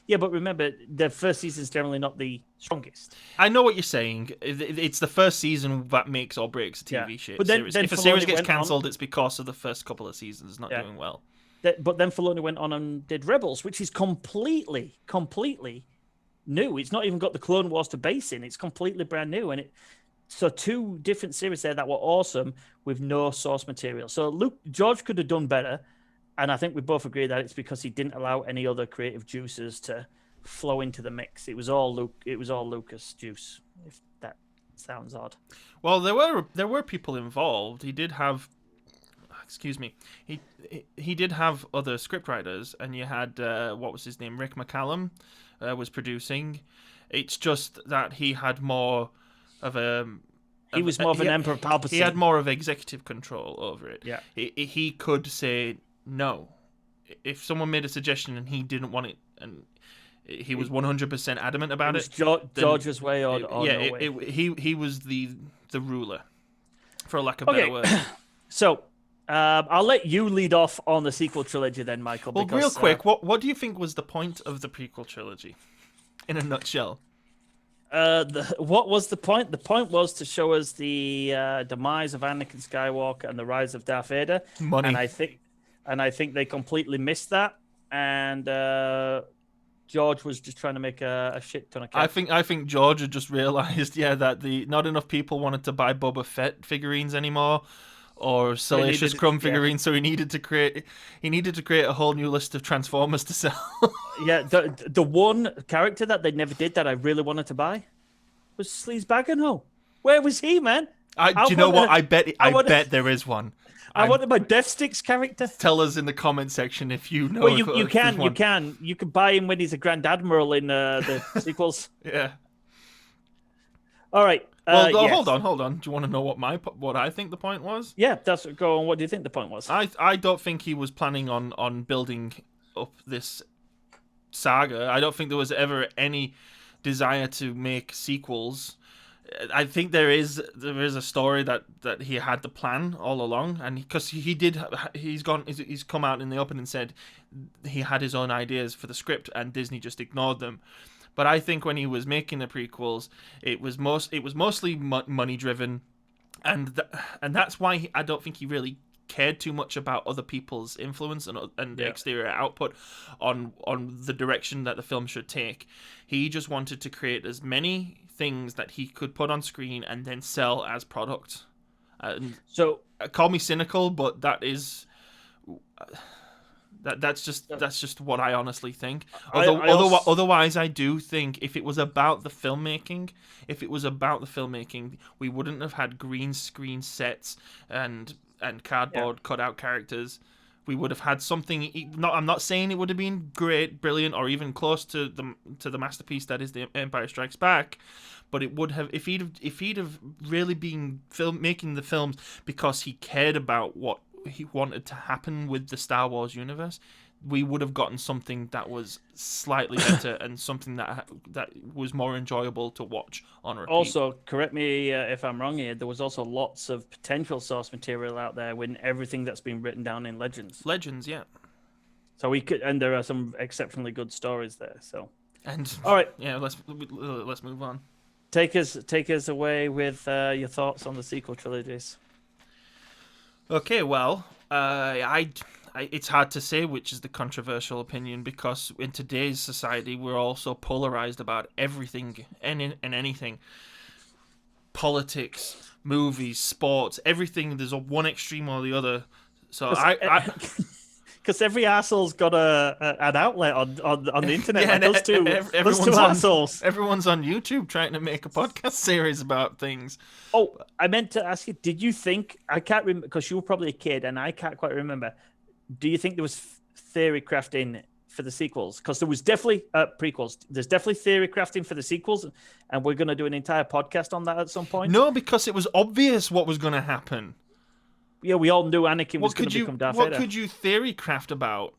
yeah, but remember, the first season is generally not the strongest. I know what you're saying. It's the first season that makes or breaks a TV But then- series. then If a Filoni series gets went on- cancelled, it's because of the first couple of seasons not doing well. But then Filoni went on and did Rebels, which is completely new. It's not even got the Clone Wars to base in. It's completely brand new, so two different series there that were awesome with no source material. So George could have done better, and I think we both agree that it's because he didn't allow any other creative juices to flow into the mix. It was all Lucas juice. If that sounds odd. Well, there were people involved. He did have, excuse me, he did have other scriptwriters, and you had what was his name, Rick McCallum, was producing. It's just that he had more of a. He was more of an Emperor Palpatine. He had more of executive control over it. Yeah. He could say no. If someone made a suggestion and he didn't want it, and he was 100% adamant about it. George's way or no way. He was the ruler, for lack of better word. So, I'll let you lead off on the sequel trilogy then, Michael. Well, because, real quick, what do you think was the point of the prequel trilogy, in a nutshell? What was the point? The point was to show us the demise of Anakin Skywalker and the rise of Darth Vader. Money. And I think they completely missed that. And George was just trying to make a shit ton of cash. I think George had just realized, that not enough people wanted to buy Boba Fett figurines anymore, or Salacious Crumb figurines, so he needed to create a whole new list of Transformers to sell. Yeah, the one character that they never did that I really wanted to buy was Sleaze Bagano. Where was he, man? Do you know what? I bet there is one. I wanted my Death Sticks character. Tell us in the comment section if you know. Well, you can buy him when he's a Grand Admiral in the sequels. Yeah. All right. Well, yes. hold on. Do you want to know what I think the point was? Yeah, go on. What do you think the point was? I don't think he was planning on building up this saga. I don't think there was ever any desire to make sequels. I think there is a story that he had the plan all along, and because he's come out in the open and said he had his own ideas for the script, and Disney just ignored them. But I think when he was making the prequels, it was mostly money driven, and that's why I don't think he really cared too much about other people's influence and exterior output on the direction that the film should take. He just wanted to create as many things that he could put on screen and then sell as product. So call me cynical, but that is. That's just what I honestly think. Otherwise, I do think if it was about the filmmaking, we wouldn't have had green screen sets and cardboard cutout characters. We would have had something. I'm not saying it would have been great, brilliant, or even close to the masterpiece that is The Empire Strikes Back, but it would have if he'd have really been making the films because he cared about what he wanted to happen with the Star Wars universe, we would have gotten something that was slightly better and something that was more enjoyable to watch on repeat. Also, correct me if I'm wrong here, there was also lots of potential source material out there with everything that's been written down in Legends. Legends, yeah. So and there are some exceptionally good stories there. So, and all right, yeah, let's move on. Take us away with your thoughts on the sequel trilogies. Okay, well, it's hard to say which is the controversial opinion, because in today's society we're all so polarized about everything and anything. Politics, movies, sports, everything. There's one extreme or the other. So because every asshole's got an outlet on the internet. Yeah, Like and those two assholes. everyone's on YouTube trying to make a podcast series about things. Oh, I meant to ask you, did you think, I can't remember, because you were probably a kid and I can't quite remember, do you think there was theory crafting for the sequels? Because there was definitely prequels. There's definitely theory crafting for the sequels, and we're going to do an entire podcast on that at some point. No, because it was obvious what was going to happen. Yeah, we all knew Anakin was going to become Darth Vader. What could you theory craft about?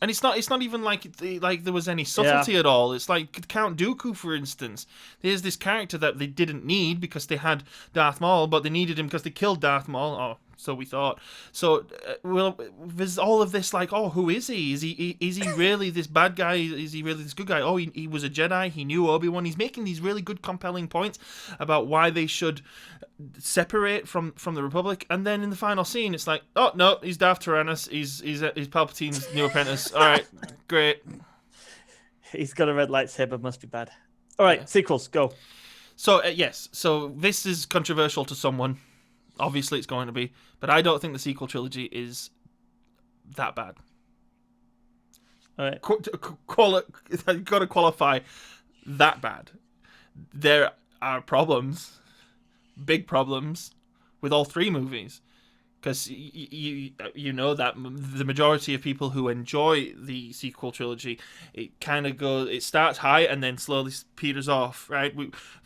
And it's not even like there was any subtlety at all. It's like Count Dooku, for instance. There's this character that they didn't need because they had Darth Maul, but they needed him because they killed Darth Maul. Oh, so we thought. So, well, there's all of this like, oh, who is he? Is he really this bad guy? Is he really this good guy? Oh, he was a Jedi. He knew Obi-Wan. He's making these really good, compelling points about why they should separate from the Republic. And then in the final scene, it's like, oh no, he's Darth Tyrannus. He's Palpatine's new apprentice. All right, great. He's got a red lightsaber. Must be bad. All right, sequels, go. So yes, so this is controversial to someone. Obviously, it's going to be, but I don't think the sequel trilogy is that bad. All right. You've got to qualify that bad. There are problems, big problems, with all three movies. Because you know that the majority of people who enjoy the sequel trilogy, it kind of goes, it starts high and then slowly peters off, right?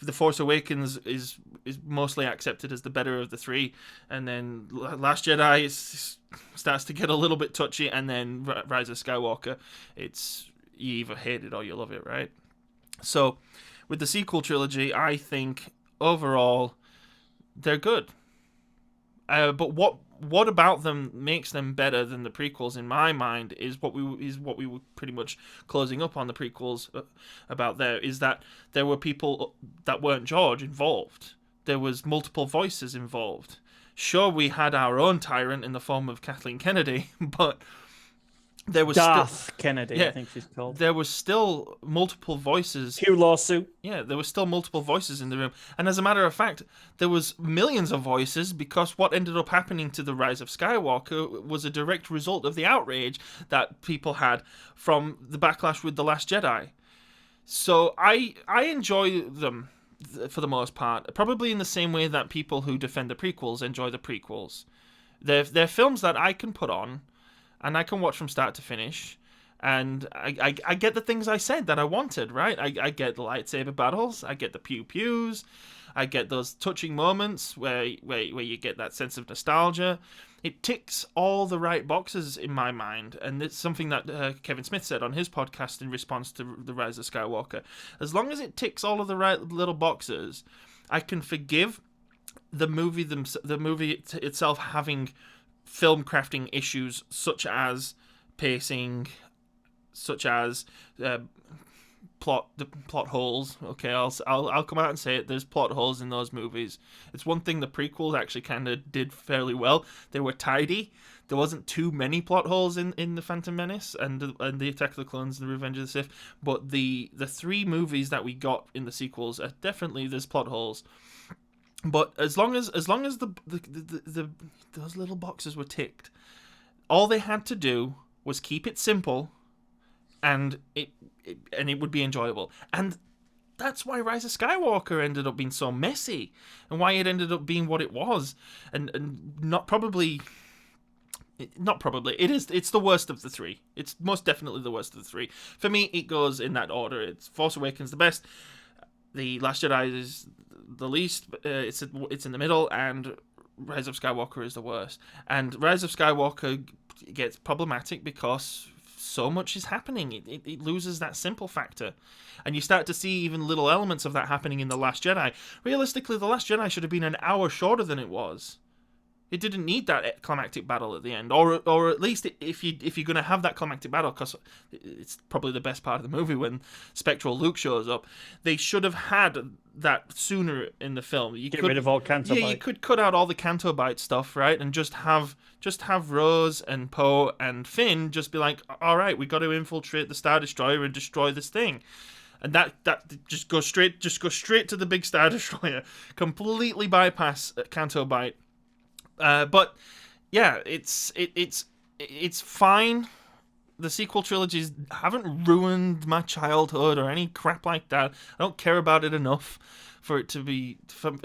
The Force Awakens is mostly accepted as the better of the three, and then Last Jedi starts to get a little bit touchy, and then Rise of Skywalker, it's you either hate it or you love it, right? So with the sequel trilogy, I think overall they're good. But what about them makes them better than the prequels in my mind is what we were pretty much closing up on the prequels about. There is that there were people that weren't George involved. There was multiple voices involved. Sure, we had our own tyrant in the form of Kathleen Kennedy, but there was Darth Kennedy, I think she's called. There was still multiple voices. Q lawsuit. Yeah, there were still multiple voices in the room. And as a matter of fact, there was millions of voices because what ended up happening to the Rise of Skywalker was a direct result of the outrage that people had from the backlash with The Last Jedi. So I enjoy them for the most part, probably in the same way that people who defend the prequels enjoy the prequels. They're films that I can put on and I can watch from start to finish, and I get the things I said that I wanted, right? I get the lightsaber battles, I get the pew-pews, I get those touching moments where you get that sense of nostalgia. It ticks all the right boxes in my mind, and it's something that Kevin Smith said on his podcast in response to The Rise of Skywalker. As long as it ticks all of the right little boxes, I can forgive the movie itself having film crafting issues such as pacing, such as plot holes. Okay, I'll come out and say it. There's plot holes in those movies. It's one thing the prequels actually kind of did fairly well. They were tidy. There wasn't too many plot holes in the Phantom Menace and the Attack of the Clones and the Revenge of the Sith. But the three movies that we got in the sequels are definitely there's plot holes. But as long as those little boxes were ticked, all they had to do was keep it simple, and it would be enjoyable. And that's why Rise of Skywalker ended up being so messy, and why it ended up being what it was, and it's the worst of the three. It's most definitely the worst of the three. For me, it goes in that order. It's Force Awakens the best, The Last Jedi is the least, it's in the middle, and Rise of Skywalker is the worst. And Rise of Skywalker gets problematic because so much is happening. It loses that simple factor. And you start to see even little elements of that happening in The Last Jedi. Realistically, The Last Jedi should have been an hour shorter than it was. It didn't need that climactic battle at the end, or at least if you're going to have that climactic battle, because it's probably the best part of the movie when Spectral Luke shows up. They should have had that sooner in the film. You Get rid of all Canto Bite. Yeah, you could cut out all the Canto Bite stuff, right, and just have Rose and Poe and Finn just be like, all right, we got to infiltrate the Star Destroyer and destroy this thing. And that just go straight to the big Star Destroyer, completely bypass Canto Bite. But yeah, it's fine. The sequel trilogies haven't ruined my childhood or any crap like that. I don't care about it enough for it to be.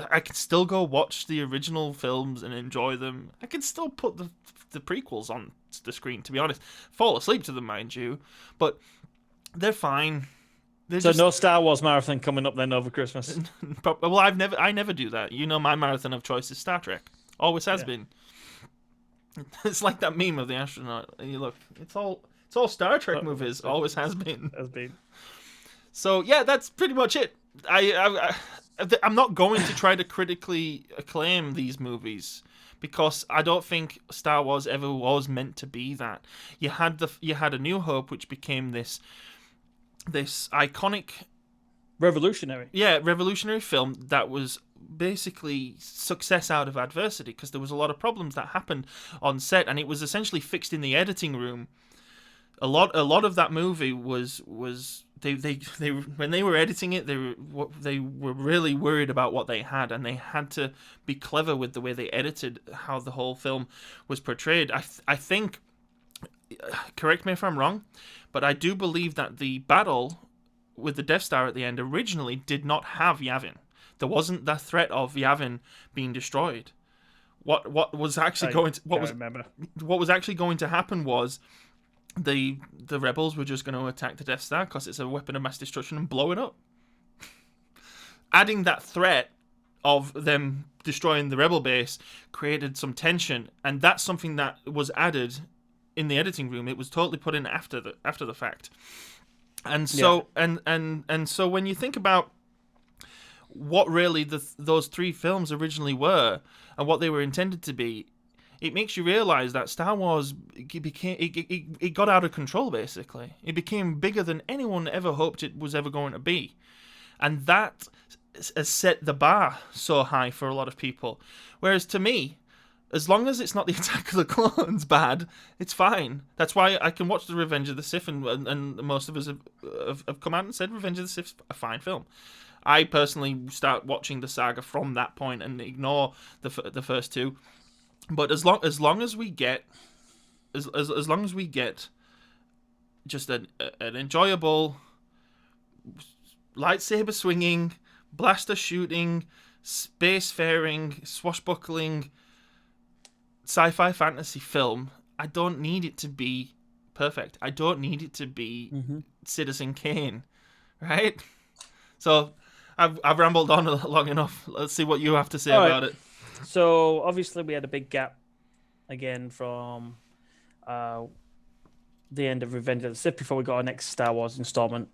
I can still go watch the original films and enjoy them. I can still put the prequels on the screen, to be honest. Fall asleep to them, mind you, but they're fine. They're So just no Star Wars marathon coming up then over Christmas. well, I never do that. You know, my marathon of choice is Star Trek. Always has Yeah. been. It's like that meme of the astronaut. And you look, it's all Star Trek movies. Always has been. Has been. So yeah, that's pretty much it. I'm not going to try to critically acclaim these movies because I don't think Star Wars ever was meant to be that. You had A New Hope, which became this iconic, Revolutionary. revolutionary film that was basically success out of adversity because there was a lot of problems that happened on set, and it was essentially fixed in the editing room. A lot of that movie was they when they were editing it, they were really worried about what they had, and they had to be clever with the way they edited how the whole film was portrayed. I think, correct me if I'm wrong, but I do believe that the battle with the Death Star at the end originally did not have Yavin. There wasn't the threat of Yavin being destroyed. What was actually what was actually going to happen was the rebels were just going to attack the Death Star because it's a weapon of mass destruction and blow it up. Adding that threat of them destroying the rebel base created some tension, and that's something that was added in the editing room. It was totally put in after the fact. And so and so when you think about what really those three films originally were and what they were intended to be, it makes you realize that Star Wars it got out of control. Basically, it became bigger than anyone ever hoped it was ever going to be, and that has set the bar so high for a lot of people. Whereas to me, as long as it's not the Attack of the Clones bad, it's fine. That's why I can watch the Revenge of the Sith, and most of us have come out and said Revenge of the Sith's a fine film. I personally start watching the saga from that point and ignore the first two. But as long as we get as long as we get just an enjoyable lightsaber swinging, blaster shooting, spacefaring, swashbuckling sci-fi fantasy film, I don't need it to be perfect. I don't need it to be Citizen Kane, right? So I've rambled on long enough. Let's see what you have to say about it. So obviously we had a big gap again from the end of Revenge of the Sith before we got our next Star Wars installment.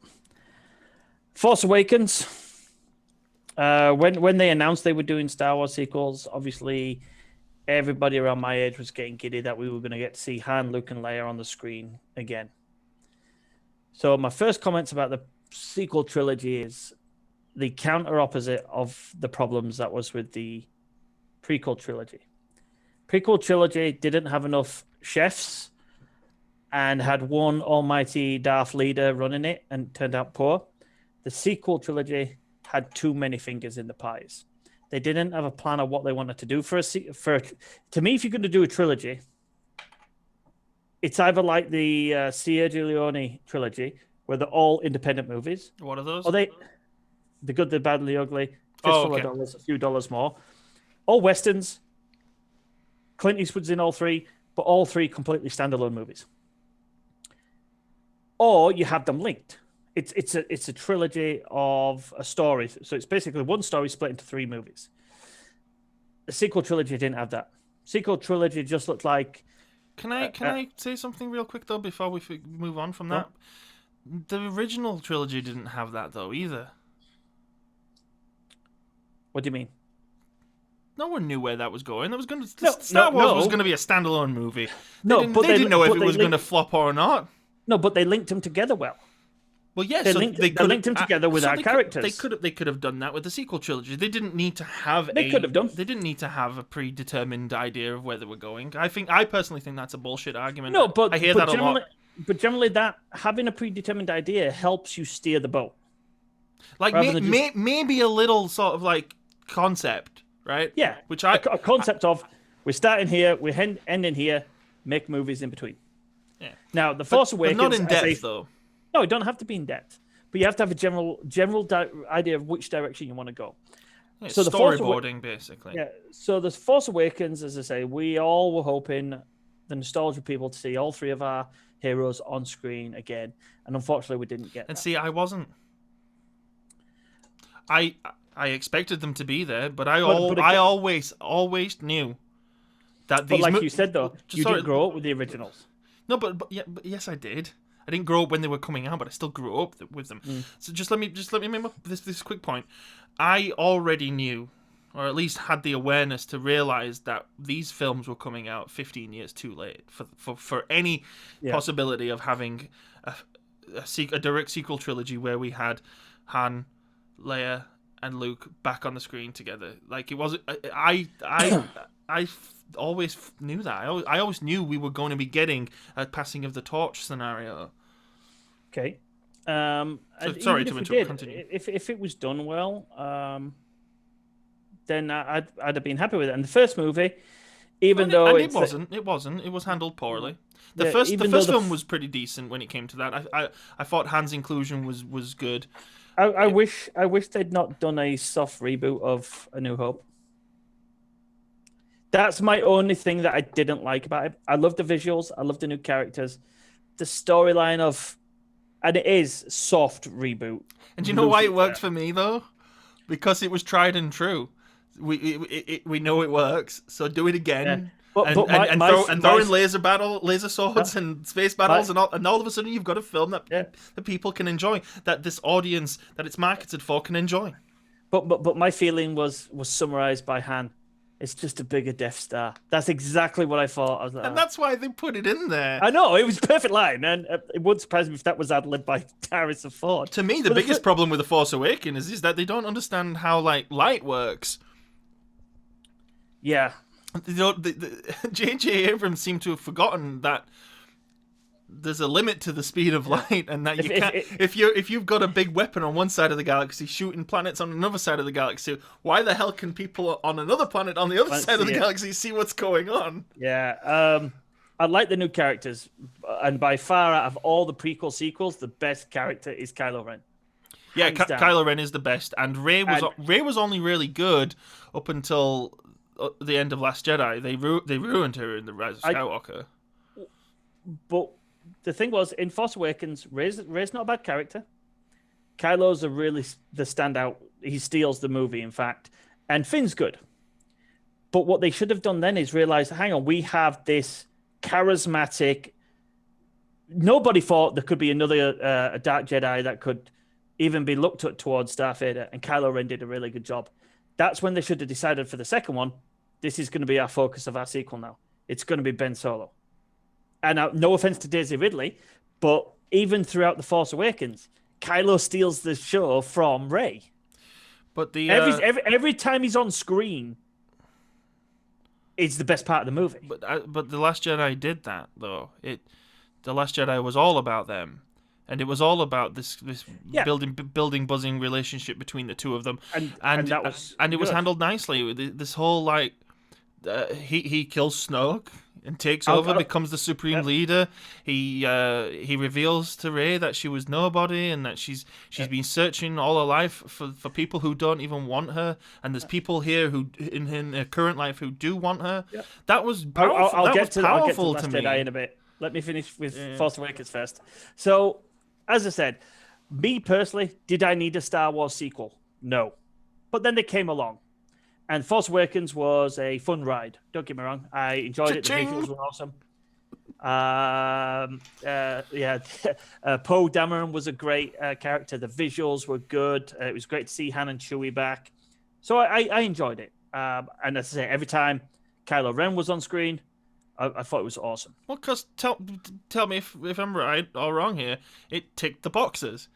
Force Awakens. When they announced they were doing Star Wars sequels, obviously everybody around my age was getting giddy that we were going to get to see Han, Luke, and Leia on the screen again. So my first comments about the sequel trilogy is the counter opposite of the problems that was with the prequel trilogy. Prequel trilogy didn't have enough chefs and had one almighty Darth leader running it and turned out poor. The sequel trilogy had too many fingers in the pies. They didn't have a plan of what they wanted to do to me, if you're going to do a trilogy, it's either like the Sergio Leone trilogy, where they're all independent movies. What are those? Or The Good, the Bad, and the Ugly, Fistful of Dollars, a few dollars more. All westerns. Clint Eastwood's in all three, but all three completely standalone movies. Or you have them linked. It's a trilogy of a story. So it's basically one story split into three movies. The sequel trilogy didn't have that. Sequel trilogy just looked like... Can I say something real quick, though, before we move on from that? The original trilogy didn't have that, though, either. What do you mean? No one knew where that was going. Star Wars was going to be a standalone movie. They didn't know if it was going to flop or not. No, but they linked them together well. Well, yeah, they linked them together with our characters. They could have done that with the sequel trilogy. They didn't need to have They didn't need to have a predetermined idea of where they were going. I personally think that's a bullshit argument. No, but I hear that a lot. But generally, that having a predetermined idea helps you steer the boat. Like maybe a little sort of like concept, right? Yeah, which a concept of We're starting here. We're ending here. Make movies in between. Yeah. Now, The Force Awakens... But not in depth, though. No, it don't have to be in depth. But you have to have a general idea of which direction you want to go. Yeah, so storyboarding, basically. Yeah. So The Force Awakens, as I say, we all were hoping, the nostalgia people, to see all three of our heroes on screen again. And unfortunately, we didn't get that. See, I wasn't. I expected them to be there, but I always knew that these... But like you said, though, you didn't grow up with the originals. No, but yes, I did. I didn't grow up when they were coming out, but I still grew up with them. So just let me make this quick point. I already knew, or at least had the awareness to realize that these films were coming out 15 years too late for any possibility of having a direct sequel trilogy where we had Han, Leia, and Luke back on the screen together. Like, it was... I always knew that. I always knew we were going to be getting a passing of the torch scenario. Okay. Sorry to interrupt. Continue. If it was done well, then I'd have been happy with it. And the first movie, it wasn't. It was handled poorly. The first film was pretty decent when it came to that. I thought Han's inclusion was good. I wish they'd not done a soft reboot of A New Hope. That's my only thing that I didn't like about it. I love the visuals. I love the new characters. The storyline and it is soft reboot. And do you know why it worked for me, though? Because it was tried and true. We know it works, so do it again. Yeah. Throw in laser swords and space battles, and all of a sudden you've got a film that people can enjoy, that this audience that it's marketed for can enjoy. But my feeling was summarized by Han. It's just a bigger Death Star. That's exactly what I thought. I was like, and that's why they put it in there. I know, it was a perfect line, and it wouldn't surprise me if that was ad-libbed by Harrison Ford. To me, the biggest problem with The Force Awakens is that they don't understand how light works. Yeah. J.J. Abrams seemed to have forgotten that there's a limit to the speed of light, and that you can't. If you've got a big weapon on one side of the galaxy shooting planets on another side of the galaxy, why the hell can people on another planet on the other side of the galaxy see what's going on? Yeah, I like the new characters, and by far out of all the prequel sequels, the best character is Kylo Ren. Yeah, Kylo Ren is the best, and Rey was only really good up until the end of Last Jedi. They ruined her in the Rise of Skywalker. But the thing was, in Force Awakens, Rey's not a bad character. Kylo's the standout. He steals the movie, in fact. And Finn's good. But what they should have done then is realize, hang on, we have this charismatic... Nobody thought there could be another a Dark Jedi that could even be looked at towards Darth Vader, and Kylo Ren did a really good job. That's when they should have decided for the second one, this is going to be our focus of our sequel now. It's going to be Ben Solo. And no offense to Daisy Ridley, but even throughout The Force Awakens, Kylo steals the show from Rey. But every time he's on screen, it's the best part of the movie. But The Last Jedi did that, though. The Last Jedi was all about them, and it was all about this building buzzing relationship between the two of them, and it was handled nicely. This whole he kills Snoke and takes over, becomes the supreme leader. He reveals to Rey that she was nobody, and that she's been searching all her life for people who don't even want her, and there's people here who in her current life who do want her. Yeah. That was powerful. I'll get to Last Jedi in a bit. Let me finish with Force Awakens first. So, as I said, me personally, did I need a Star Wars sequel? No. But then they came along. And Force Awakens was a fun ride. Don't get me wrong. I enjoyed it. The visuals were awesome. Poe Dameron was a great character. The visuals were good. It was great to see Han and Chewie back. So I enjoyed it. And as I say, every time Kylo Ren was on screen, I thought it was awesome. Well, because tell me if I'm right or wrong here, it ticked the boxes.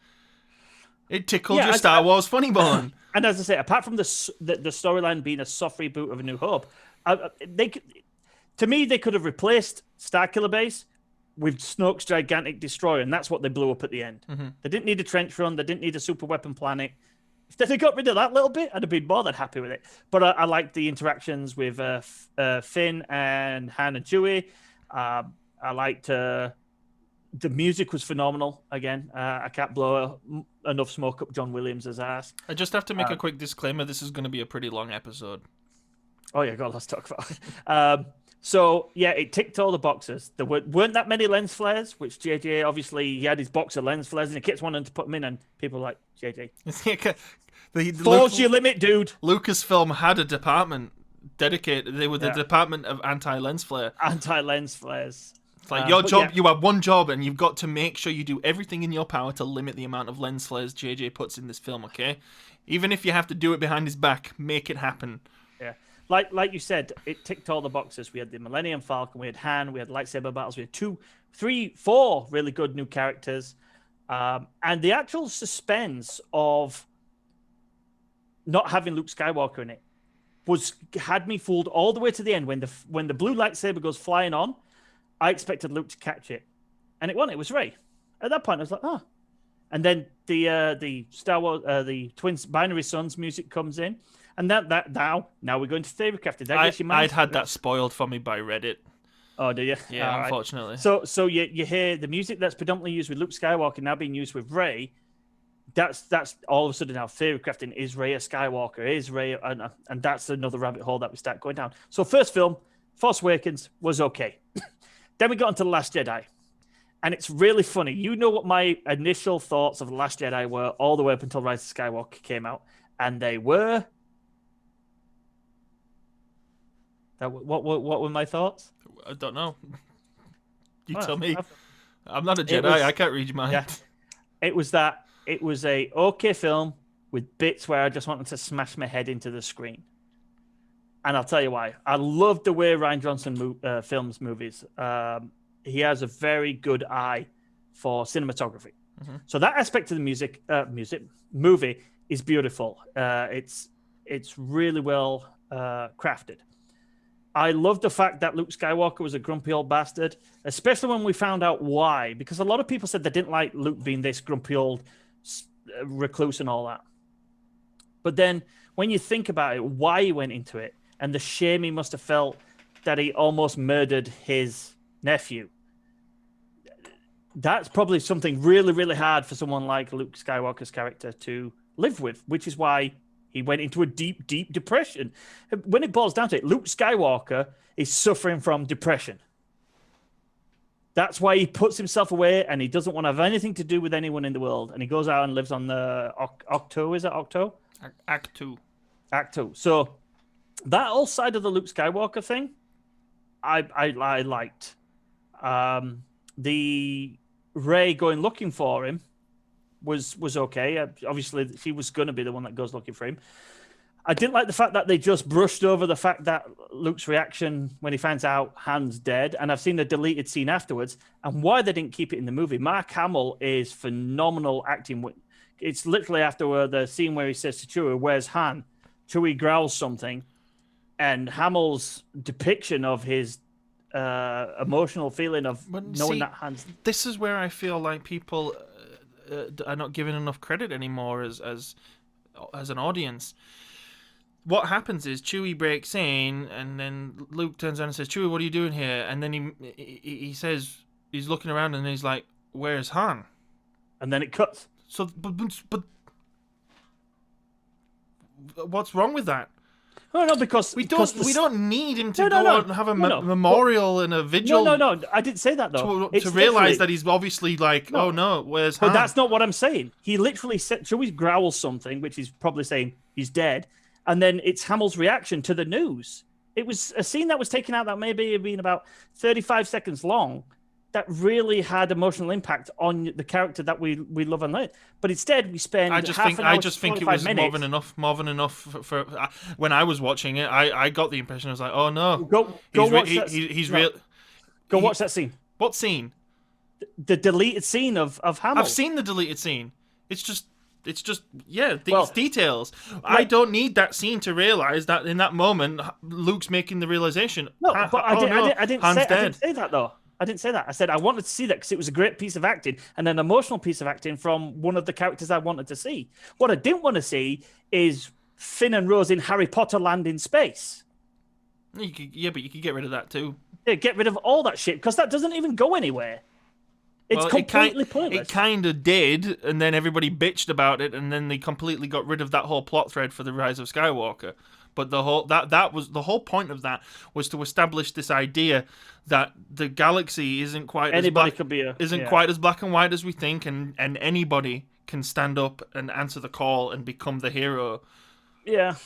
It tickled your Star Wars funny bone. And as I say, apart from the storyline being a soft reboot of A New Hope, they could have replaced Starkiller Base with Snoke's gigantic destroyer, and that's what they blew up at the end. Mm-hmm. They didn't need a trench run. They didn't need a super weapon planet. If they got rid of that little bit, I'd have been more than happy with it. But I liked the interactions with Finn and Han and Chewie. I liked the music was phenomenal. Again, I can't blow enough smoke up John Williams' ass. I just have to make a quick disclaimer. This is going to be a pretty long episode. Oh yeah, God, let's talk about it. So yeah, it ticked all the boxes. There weren't that many lens flares, which JJ obviously he had his box of lens flares and he kept wanting to put them in, and people were like JJ. Force your limit, dude. Lucasfilm had a department dedicated. They were the department of anti-lens flare. Anti-lens flares. It's like your job. You have one job, and you've got to make sure you do everything in your power to limit the amount of lens flares JJ puts in this film. Okay, even if you have to do it behind his back, make it happen. Yeah, like you said, it ticked all the boxes. We had the Millennium Falcon, we had Han, we had lightsaber battles, we had 2, 3, 4 really good new characters, and the actual suspense of not having Luke Skywalker in it had me fooled all the way to the end. When the blue lightsaber goes flying on, I expected Luke to catch it, and it wasn't. It was Rey. At that point, I was like, oh. And then the Star Wars, the Twins Binary Suns music comes in, and now we're going to theorycrafted. I'd had that spoiled for me by Reddit. Oh, do you? Yeah, all unfortunately. Right. So you hear the music that's predominantly used with Luke Skywalker now being used with Rey. That's all of a sudden now theory crafting. Is Rey a Skywalker? Is Rey, and that's another rabbit hole that we start going down. So first film, Force Awakens, was okay. Then we got into The Last Jedi, and it's really funny. You know what my initial thoughts of The Last Jedi were all the way up until Rise of Skywalker came out, and they were. What were my thoughts? I don't know. You tell me. I'm not a Jedi. I can't read your mind. Yeah, it was that. It was a okay film with bits where I just wanted to smash my head into the screen. And I'll tell you why. I love the way Rian Johnson films movies. He has a very good eye for cinematography. Mm-hmm. So that aspect of the movie is beautiful. It's really well crafted. I love the fact that Luke Skywalker was a grumpy old bastard, especially when we found out why. Because a lot of people said they didn't like Luke being this grumpy old recluse and all that. But then when you think about it, why he went into it, and the shame he must have felt that he almost murdered his nephew, that's probably something really, really hard for someone like Luke Skywalker's character to live with, which is why he went into a deep, deep depression. When it boils down to it, Luke Skywalker is suffering from depression. That's why he puts himself away, and he doesn't want to have anything to do with anyone in the world. And he goes out and lives on the Octo. Is it Octo? Act 2. Act 2. So that whole side of the Luke Skywalker thing, I liked. The Rey going looking for him was okay. Obviously, she was going to be the one that goes looking for him. I didn't like the fact that they just brushed over the fact that Luke's reaction when he finds out Han's dead, and I've seen the deleted scene afterwards, and why they didn't keep it in the movie. Mark Hamill is phenomenal acting. It's literally after the scene where he says to Chewie, "Where's Han?" Chewie growls something, and Hamill's depiction of his emotional feeling of knowing that Han's... This is where I feel like people are not given enough credit anymore as an audience. What happens is Chewie breaks in, and then Luke turns around and says, "Chewie, what are you doing here?" And then he says, he's looking around and he's like, "Where's Han?" And then it cuts. So, but what's wrong with that? No, because we don't need him to go and have a memorial and a vigil. No, I didn't say that though. To realize that he's obviously like, oh no, where's Han? But that's not what I'm saying. He literally said, Chewie growls something, which is probably saying he's dead. And then it's Hamill's reaction to the news. It was a scene that was taken out that maybe had been about 35 seconds long that really had emotional impact on the character that we love and like. But instead, we spend I just think it was minutes. more than enough for when I was watching it. I got the impression I was like, oh no, go watch that scene. What scene? The deleted scene of Hamill. I've seen the deleted scene. It's just these details. I don't need that scene to realize that in that moment Luke's making the realization. No, but I didn't say that though. I didn't say that. I said I wanted to see that because it was a great piece of acting and an emotional piece of acting from one of the characters I wanted to see. What I didn't want to see is Finn and Rose in Harry Potter land in space. But you could get rid of that too. Yeah, get rid of all that shit because that doesn't even go anywhere. It's completely pointless. It kind of did, and then everybody bitched about it, and then they completely got rid of that whole plot thread for the Rise of Skywalker. But the whole point of that was to establish this idea that the galaxy isn't quite quite as black and white as we think, and anybody can stand up and answer the call and become the hero. Yeah,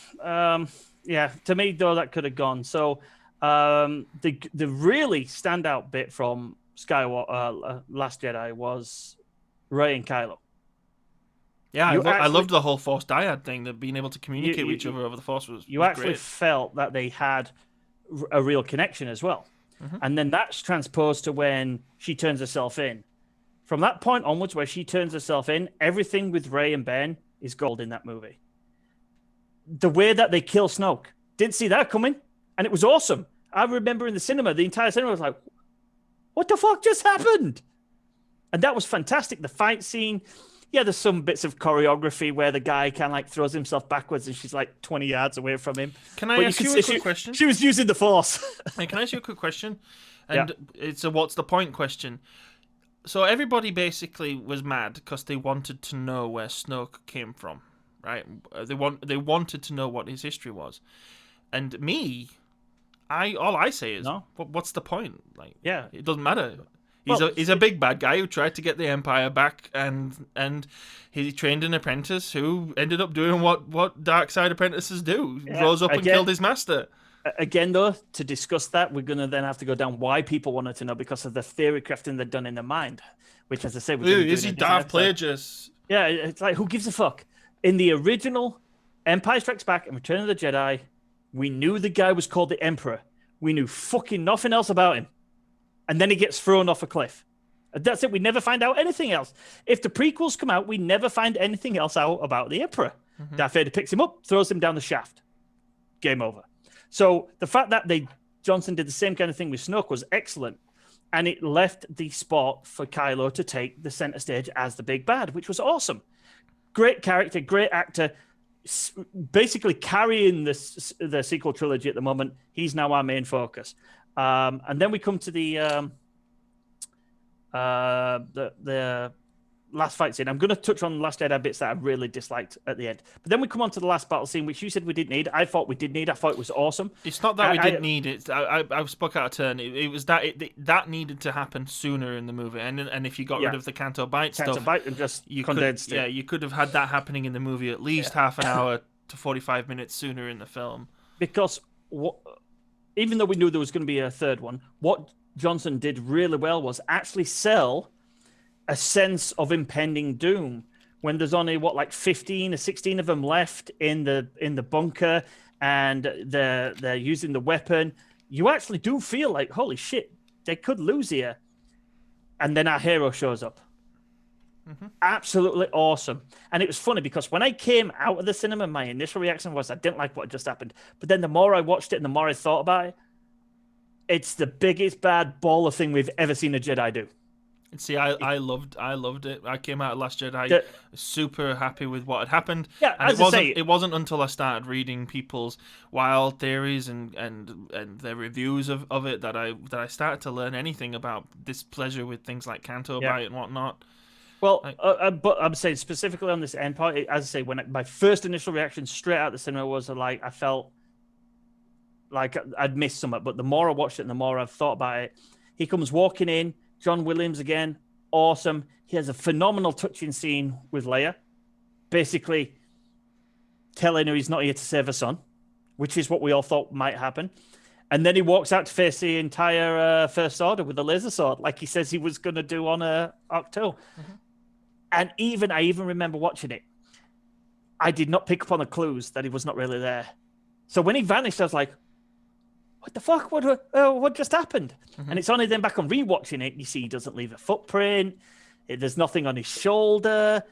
yeah. To me, though, that could have gone. So the really standout bit from Skywalker Last Jedi was Rey and Kylo. Yeah, I loved the whole Force dyad thing, that being able to communicate with each other over the Force was actually great. Felt that they had a real connection as well. Mm-hmm. And then that's transposed to when she turns herself in. From that point onwards, where she turns herself in, everything with Rey and Ben is gold in that movie. The way that they kill Snoke, didn't see that coming, and it was awesome. I remember in the cinema, the entire cinema was like, what the fuck just happened? And that was fantastic. The fight scene, yeah, there's some bits of choreography where the guy kind of like throws himself backwards and she's like 20 yards away from him. Can I ask you a quick question? She was using the Force. Hey, can I ask you a quick question? And it's a what's the point question. So everybody basically was mad because they wanted to know where Snoke came from, right? They wanted to know what his history was. And me, all I say is, no. What's the point? Like, yeah, it doesn't matter. He's a big bad guy who tried to get the Empire back, and he trained an apprentice who ended up doing what dark side apprentices do. Yeah, rose up and killed his master. Again, though, to discuss that, we're going to then have to go down why people wanted to know, because of the theory crafting they've done in their mind, which, as I said, is he Darth Plagueis? Yeah, it's like, who gives a fuck? In the original Empire Strikes Back and Return of the Jedi, we knew the guy was called the Emperor. We knew fucking nothing else about him. And then he gets thrown off a cliff. That's it. We never find out anything else. If the prequels come out, we never find anything else out about the Emperor. Mm-hmm. Darth Vader picks him up, throws him down the shaft. Game over. So the fact that Johnson did the same kind of thing with Snoke was excellent. And it left the spot for Kylo to take the center stage as the big bad, which was awesome. Great character, great actor, basically carrying the sequel trilogy at the moment. He's now our main focus. And then we come to the last fight scene. I'm going to touch on the Last Jedi bits that I really disliked at the end. But then we come on to the last battle scene, which you said we didn't need. I thought we did need. I thought it was awesome. It's not that we didn't need it. I spoke out of turn. It was that that needed to happen sooner in the movie. And if you got rid of the Canto Bight stuff, and just condensed it. Yeah, you could have had that happening in the movie at least half an hour to 45 minutes sooner in the film. Because even though we knew there was going to be a third one, what Johnson did really well was actually sell a sense of impending doom when there's only 15 or 16 of them left in the bunker, and they're using the weapon. You actually do feel like, holy shit, they could lose here. And then our hero shows up. Mm-hmm. Absolutely awesome. And it was funny because when I came out of the cinema, my initial reaction was I didn't like what had just happened. But then the more I watched it and the more I thought about it, it's the biggest bad baller thing we've ever seen a Jedi do. See, I loved it. I came out of Last Jedi super happy with what had happened. Yeah, and it wasn't until I started reading people's wild theories and their reviews of it that I started to learn anything about displeasure with things like Canto Bight and whatnot. Well, but I'm saying specifically on this end part, as I say, when my first initial reaction straight out the cinema was like I felt like I'd missed something. But the more I watched it and the more I've thought about it, he comes walking in. John Williams again, awesome. He has a phenomenal touching scene with Leia, basically telling her he's not here to save her son, which is what we all thought might happen. And then he walks out to face the entire First Order with a laser sword, like he says he was going to do on Octo. Mm-hmm. And I even remember watching it. I did not pick up on the clues that he was not really there. So when he vanished, I was like, what the fuck? What just happened? Mm-hmm. And it's only then back on rewatching it, you see he doesn't leave a footprint. There's nothing on his shoulder.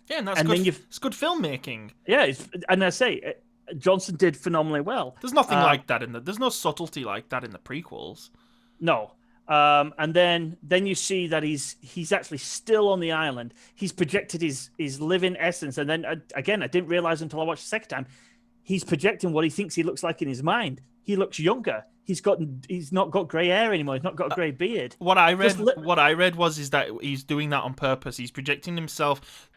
Yeah, and that's good. It's good filmmaking. Yeah, and I say Johnson did phenomenally well. There's nothing like that there's no subtlety like that in the prequels. No. And then you see that he's actually still on the island. He's projected his living essence, and then again, I didn't realize until I watched the second time, he's projecting what he thinks he looks like in his mind. He looks younger. He's not got grey hair anymore. He's not got a grey beard. What I read was that he's doing that on purpose. He's projecting himself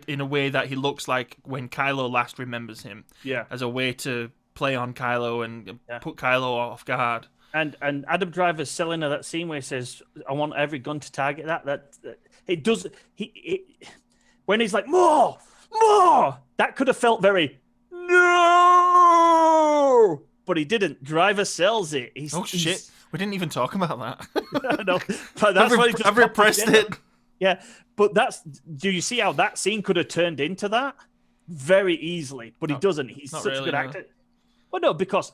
in a way that he looks like when Kylo last remembers him. Yeah, as a way to play on Kylo and put Kylo off guard. And Adam Driver's selling her that scene where he says, "I want every gun to target that." That it does. When he's like more, that could have felt very no, but he didn't. Driver sells it. Shit! We didn't even talk about that. No, but that's I've repressed it. Yeah, but do you see how that scene could have turned into that very easily? But he doesn't. He's such a good actor. Well, no, because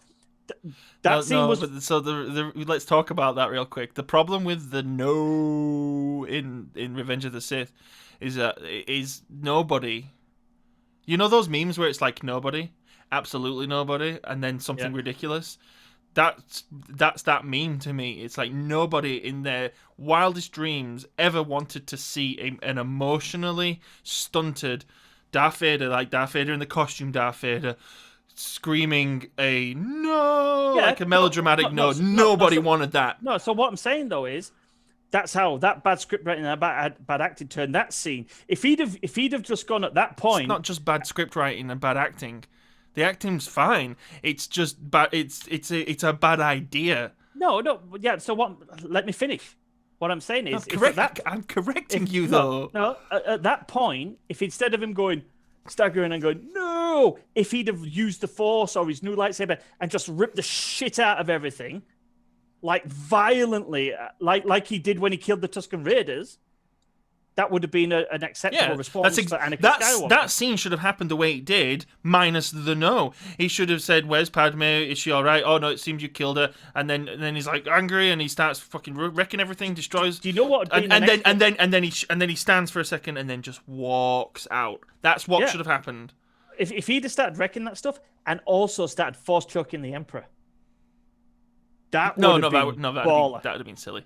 that scene was. But so let's talk about that real quick. The problem with the no in Revenge of the Sith is nobody. You know those memes where it's like nobody, absolutely nobody, and then something ridiculous. That's that meme to me. It's like nobody in their wildest dreams ever wanted to see an emotionally stunted Darth Vader, like Darth Vader in the costume Darth Vader, screaming a no, like a melodramatic no. Nobody wanted that. No, so what I'm saying though is that's how that bad script writing and bad acting turned that scene. If he'd have just gone at that point, it's not just bad script writing and bad acting. The acting's fine. It's just bad. It's a bad idea. No, yeah. So what? Let me finish. What I'm saying is, I'm correcting you though. No, at that point, if instead of him going staggering and going no, if he'd have used the Force or his new lightsaber and just ripped the shit out of everything, like violently, like he did when he killed the Tusken Raiders, that would have been an acceptable response for Anakin Skywalker. That scene should have happened the way it did, minus the no. He should have said, "Where's Padme? Is she all right? Oh no, it seems you killed her." And then he's like angry and he starts fucking wrecking everything, destroys. Do you know what? And then he stands for a second and then just walks out. That's what should have happened. If he'd have started wrecking that stuff and also started force choking the Emperor, that would have been silly.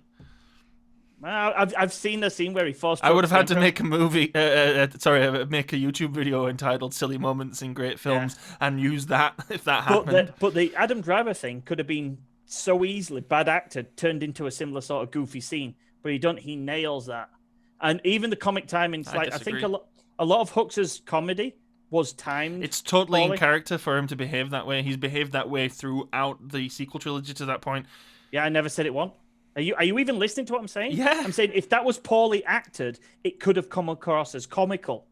I've seen the scene where he forced. I would have had to make a movie. Make a YouTube video entitled "Silly Moments in Great Films" and use that if that happened. But the Adam Driver thing could have been so easily bad actor turned into a similar sort of goofy scene, but he nails that. And even the comic timing, I think a lot of Hooks' comedy was timed. It's totally in character for him to behave that way. He's behaved that way throughout the sequel trilogy to that point. Yeah, I never said it won't. Are you even listening to what I'm saying? Yeah. I'm saying if that was poorly acted, it could have come across as comical,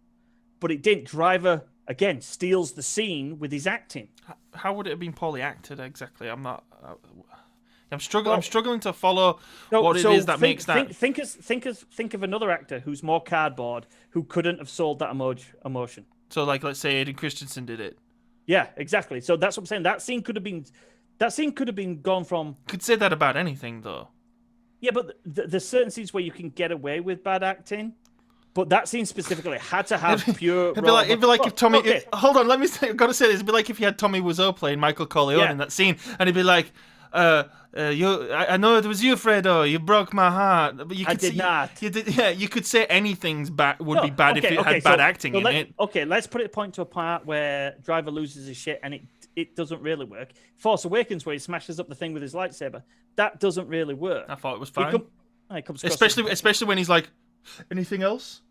but it didn't. Driver again steals the scene with his acting. How would it have been poorly acted exactly? I'm struggling to follow what it is that makes that. Think of another actor who's more cardboard who couldn't have sold that emotion. So, like, let's say Aiden Christensen did it. Yeah, exactly. So that's what I'm saying. That scene could have been gone from. Could say that about anything, though. Yeah, but there's certain scenes where you can get away with bad acting, but that scene specifically had to have pure. It'd be like if Tommy. Okay. Hold on, I've got to say this. It'd be like if you had Tommy Wiseau playing Michael Corleone in that scene, and he'd be like, I know it was you, Fredo. You broke my heart. But you could not. You did. Yeah, you could say anything's would be bad if it had bad acting in it. Okay, let's put it point to a part where Driver loses his shit and it doesn't really work. Force Awakens, where he smashes up the thing with his lightsaber, that doesn't really work. I thought it was fine. Especially when he's like, anything else?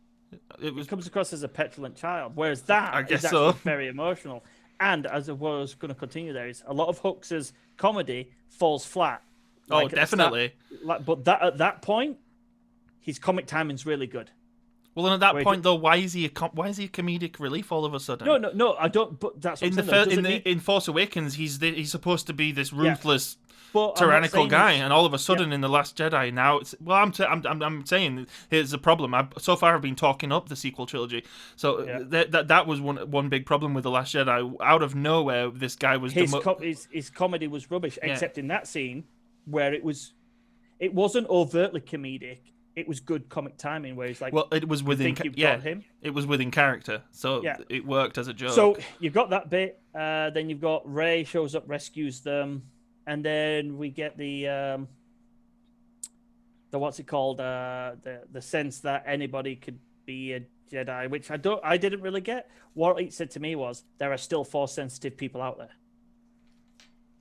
It comes across as a petulant child, whereas that is actually very emotional. And as I was going to continue there, is a lot of Hooks' comedy falls flat. Like definitely. But at that point, his comic timing's really good. Well, and at that point, though, why is he a comedic relief all of a sudden? No, I don't. But that's what in Force Awakens, he's supposed to be this ruthless, tyrannical guy, and all of a sudden in the Last Jedi, now it's I'm saying here's the problem. So far I've been talking up the sequel trilogy, so that was one big problem with the Last Jedi. Out of nowhere, this guy was his comedy was rubbish, except in that scene where it wasn't overtly comedic. It was good comic timing where he's like, well, it was within him. It was within character, so it worked as a joke. So you've got that bit, then you've got Rey shows up, rescues them, and then we get the what's it called? The sense that anybody could be a Jedi, which I didn't really get. What it said to me was there are still Force sensitive people out there.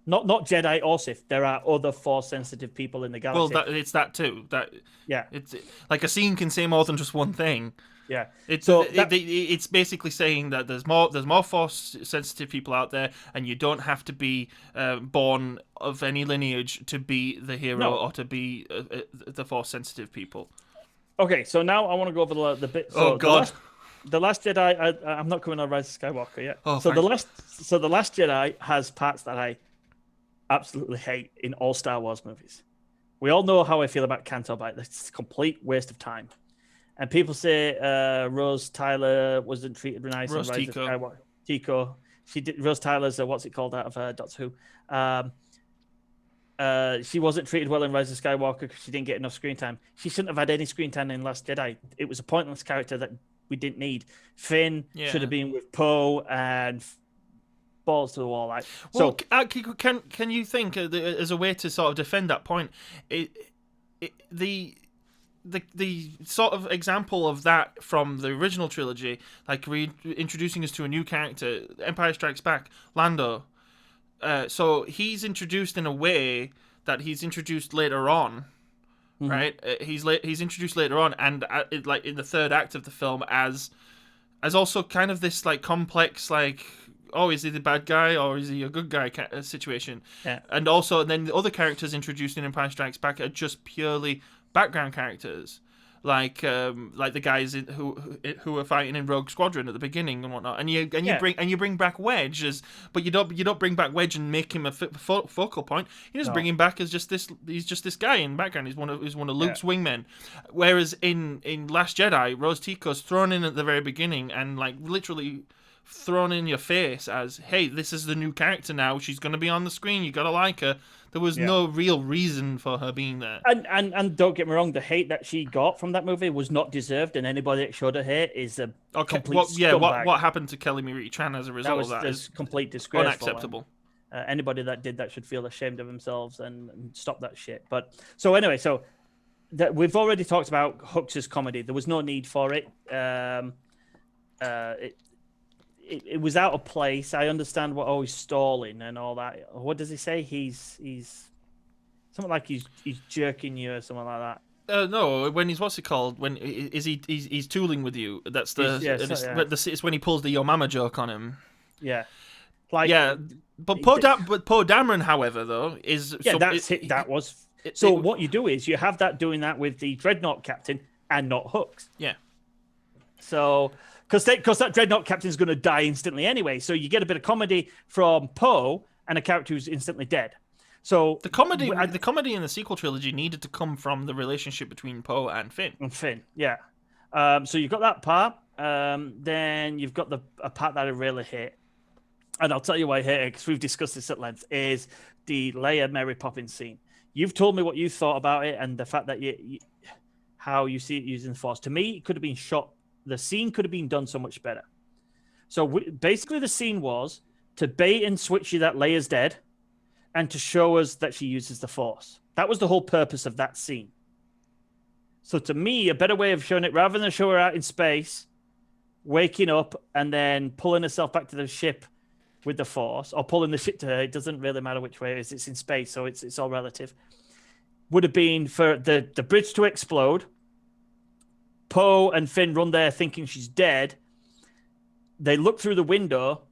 Not Jedi or Sith. There are other Force sensitive people in the Well, galaxy. it's that too. That Yeah, it's like a scene can say more than just one thing. yeah. It's basically saying that there's more Force sensitive people out there, and you don't have to be born of any lineage to be the hero or to be the Force sensitive people. Okay, so now I want to go over the bit. So Oh God. The last Jedi. I'm not coming on Rise of Skywalker yet. Oh, so thanks. the last Jedi has parts that I absolutely hate in all Star Wars movies. We all know how I feel about Canto Bight. It's a complete waste of time. And people say Rose Tyler wasn't treated nice in Rise of Skywalker. Tico. She did. Rose Tyler's what's it called out of Doctor Who. She wasn't treated well in Rise of Skywalker because she didn't get enough screen time. She shouldn't have had any screen time in Last Jedi. It was a pointless character that we didn't need. Finn should have been with Poe and balls to the wall. Like, well, so, can you think as a way to sort of defend that point? The sort of example of that from the original trilogy, like introducing us to a new character, Empire Strikes Back, Lando. So he's introduced in a way that he's introduced later on, right? He's introduced later on, and like in the third act of the film as also kind of this like complex like. Oh, is he the bad guy or is he a good guy situation? Yeah. And then the other characters introduced in Empire Strikes Back are just purely background characters, like the guys who are fighting in Rogue Squadron at the beginning and whatnot. And you bring back Wedge but you don't bring back Wedge and make him a focal point. You just bring him back as just this. He's just this guy in the background. He's one of Luke's wingmen. Whereas in Last Jedi, Rose Tico's thrown in at the very beginning and like literally thrown in your face as, hey, this is the new character now. She's going to be on the screen. You got to like her. There was no real reason for her being there. And don't get me wrong, the hate that she got from that movie was not deserved, and anybody that showed her hate is a complete scumbag. What happened to Kelly Marie Tran as a result of that is complete disgrace. Unacceptable. Anybody that did that should feel ashamed of themselves and stop that shit. But so anyway, we've already talked about Hux's comedy. There was no need for it. It was out of place. I understand he's stalling and all that. What does he say? He's something like he's jerking you or something like that. No, when he's what's it called? When he's tooling with you. That's it's when he pulls the "Yo Mama" joke on him. Yeah, but Poe Dameron, however, though, is what you do is you have that doing that with the Dreadnought captain and not Hux. Yeah. So. Because that Dreadnought captain is going to die instantly anyway, so you get a bit of comedy from Poe and a character who's instantly dead. So the comedy in the sequel trilogy needed to come from the relationship between Poe and Finn. Yeah. So you've got that part. Then you've got a part that I really hate, and I'll tell you why I hate it because we've discussed this at length. Is the Leia Mary Poppins scene? You've told me what you thought about it, and the fact that how you see it using the Force. To me, it could have been shot. The scene could have been done so much better. So basically, the scene was to bait and switch you that Leia's dead, and to show us that she uses the Force. That was the whole purpose of that scene. So to me, a better way of showing it, rather than show her out in space, waking up and then pulling herself back to the ship with the Force, or pulling the ship to her, it doesn't really matter which way it is. It's in space, so it's all relative. Would have been for the bridge to explode. Poe and Finn run there thinking she's dead. They look through the window,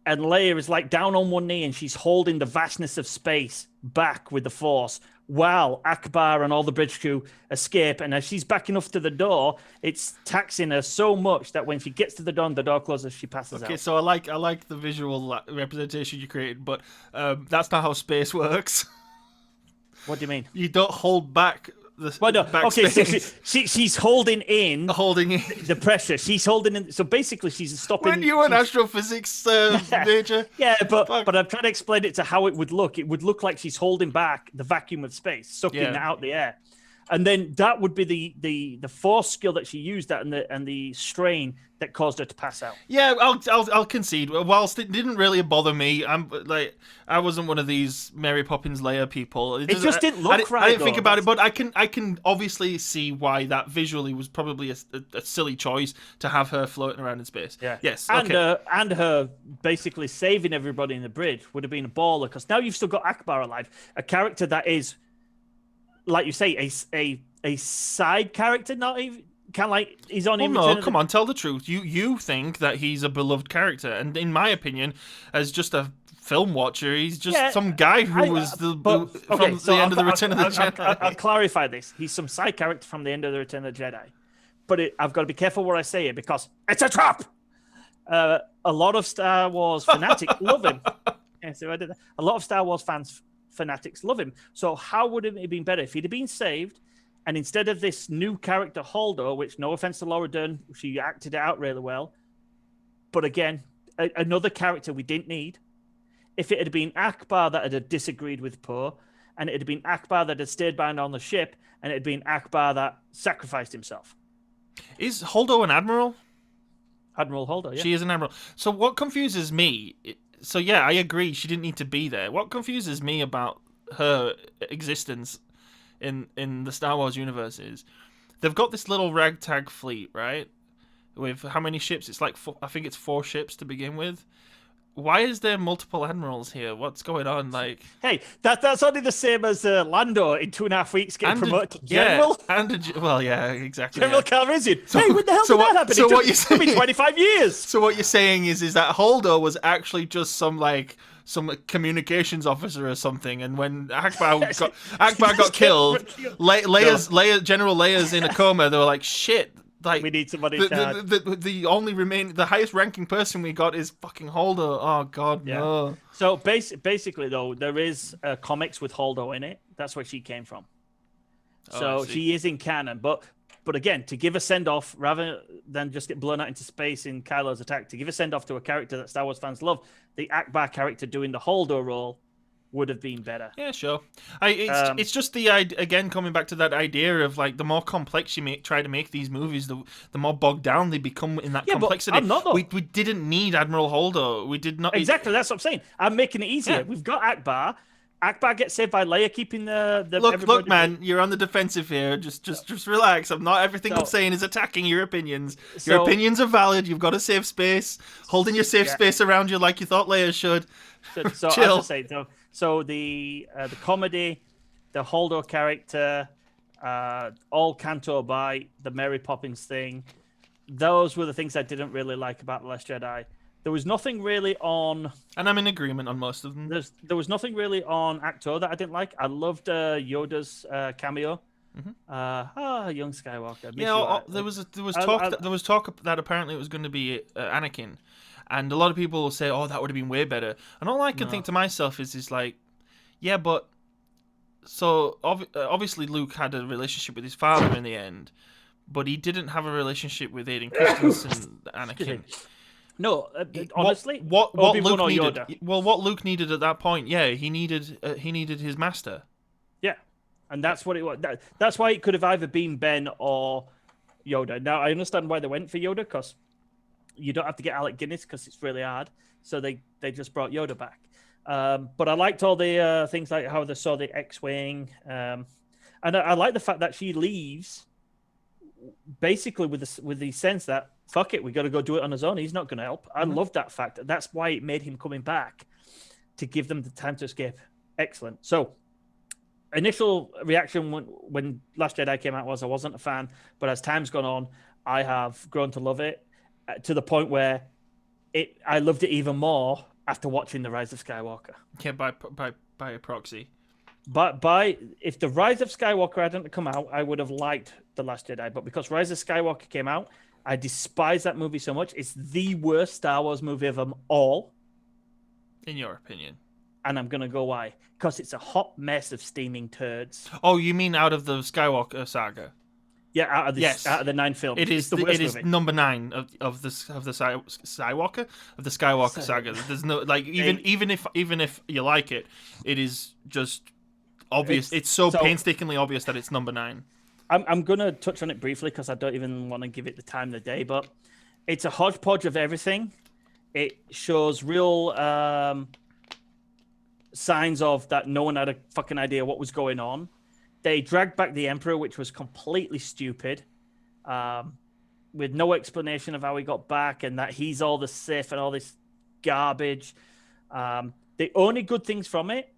and Leia is like down on one knee, and she's holding the vastness of space back with the Force, while Akbar and all the bridge crew escape. And as she's backing up to the door, it's taxing her so much that when she gets to the door closes, she passes out. Okay, so I like the visual representation you created, but that's not how space works. What do you mean? You don't hold back. Okay, so she's holding in the pressure. She's holding in. So basically, she's stopping. Weren't you an astrophysics major? Yeah, but I'm trying to explain it to how it would look. It would look like she's holding back the vacuum of space, sucking out the air. And then that would be the force skill that she used, that and the strain that caused her to pass out. Yeah, I'll concede. Whilst it didn't really bother me, I wasn't one of these Mary Poppins Leia people. It just didn't look right. I didn't think about it, but I can obviously see why that visually was probably a silly choice to have her floating around in space. Yeah. Yes. And Okay. and her basically saving everybody in the bridge would have been a baller, because now you've still got Akbar alive, a character that is, like you say, a side character, not even kind of like he's on. Well, no, come on, tell the truth. You think that he's a beloved character, and in my opinion, as just a film watcher, he's just some guy who was from the end of the Return of the Jedi. I'll clarify this. He's some side character from the end of the Return of the Jedi, but I've got to be careful where I say it, because it's a trap. A lot of Star Wars fanatics love him. Yeah, so I did that. A lot of Star Wars fanatics love him. So how would it have been better if he'd have been saved, and instead of this new character Holdo, which, no offense to Laura Dern, she acted it out really well, but again, another character we didn't need. If it had been Akbar that had disagreed with Poe, and it had been Akbar that had stayed behind on the ship, and it had been Akbar that sacrificed himself. Is Holdo an admiral? Admiral Holdo, yeah. She is an admiral. So what confuses me... So yeah, I agree, she didn't need to be there. What confuses me about her existence in the Star Wars universe is they've got this little ragtag fleet, right? With how many ships? It's like I think it's 4 ships to begin with. Why is there multiple admirals here? What's going on? Like, hey, that's only the same as Lando in 2.5 weeks getting promoted to general. Yeah, exactly. General Calrissian. Hey, when the hell did that happen? So what you're saying? It took me 25 years. So what you're saying is that Holdo was actually just some communications officer or something, and when Akbar got killed, General Leia's in a coma. They were like, shit. Like, we need somebody. The highest ranking person we got is fucking Holdo. Oh God, yeah. No. So basically, though, there is comics with Holdo in it. That's where she came from. So she is in canon, but again, to give a send off rather than just get blown out into space in Kylo's attack, to give a send off to a character that Star Wars fans love, the Akbar character doing the Holdo role would have been better. Yeah, sure. It's just again coming back to that idea of like the more complex you try to make these movies, the more bogged down they become in that complexity. But I'm not, though. We didn't need Admiral Holdo. We did not. Exactly, that's what I'm saying. I'm making it easier. Yeah. We've got Akbar. Akbar gets saved by Leia, keeping the look, man. You're on the defensive here. Just relax. Everything I'm saying is attacking your opinions. Your opinions are valid. You've got a safe space. Holding your safe space around you like you thought Leia should. So Chill. As I say, so the comedy, the Holdo character, all Canto by the Mary Poppins thing, those were the things I didn't really like about The Last Jedi. There was nothing really on... And I'm in agreement on most of them. There was nothing really on Actor that I didn't like. I loved Yoda's cameo. Mm-hmm. Young Skywalker. Yeah, there was talk that apparently it was going to be Anakin. And a lot of people will say, oh, that would have been way better. And all I can think to myself is like, yeah, but... So, obviously Luke had a relationship with his father in the end. But he didn't have a relationship with Aiden Christensen, Anakin. No, honestly, what Luke needed? Well, what Luke needed at that point, yeah, he needed his master. Yeah, and that's what it was. That's why it could have either been Ben or Yoda. Now I understand why they went for Yoda, because you don't have to get Alec Guinness because it's really hard. So they just brought Yoda back. But I liked all the things like how they saw the X-wing, and I like the fact that she leaves basically with the sense that, fuck it, we got to go do it on his own. He's not going to help. I love that fact. That's why it made him coming back, to give them the time to escape. Excellent. So, initial reaction when Last Jedi came out was I wasn't a fan, but as time's gone on, I have grown to love it to the point where I loved it even more after watching The Rise of Skywalker. Yeah, by a proxy. But if The Rise of Skywalker hadn't come out, I would have liked The Last Jedi. But because Rise of Skywalker came out, I despise that movie so much. It's the worst Star Wars movie of them all. In your opinion. And I'm going to go why. Because it's a hot mess of steaming turds. Oh, you mean out of the Skywalker saga? Yeah, out of the 9 films. It is movie. number 9 of the Skywalker saga. There's no even if you like it, it is just obvious. It's so painstakingly obvious that it's number 9. I'm going to touch on it briefly because I don't even want to give it the time of the day, but it's a hodgepodge of everything. It shows real signs of that no one had a fucking idea what was going on. They dragged back the Emperor, which was completely stupid, with no explanation of how he got back and that he's all the Sith and all this garbage. The only good things from it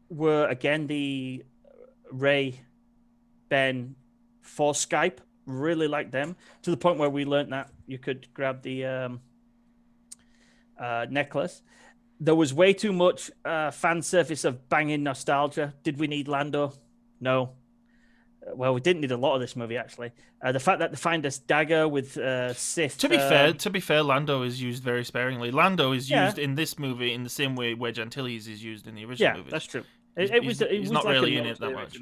were, again, the Rey, Ben, Force Skype. Really liked them, to the point where we learned that you could grab the necklace. There was way too much fan service of banging nostalgia. Did we need Lando? No. Well, we didn't need a lot of this movie, actually. The fact that they find this dagger with Sith. To be fair, Lando is used very sparingly. Lando is used in this movie in the same way Wedge Antilles is used in the original movies. Yeah, that's true. He's not like really in it that much.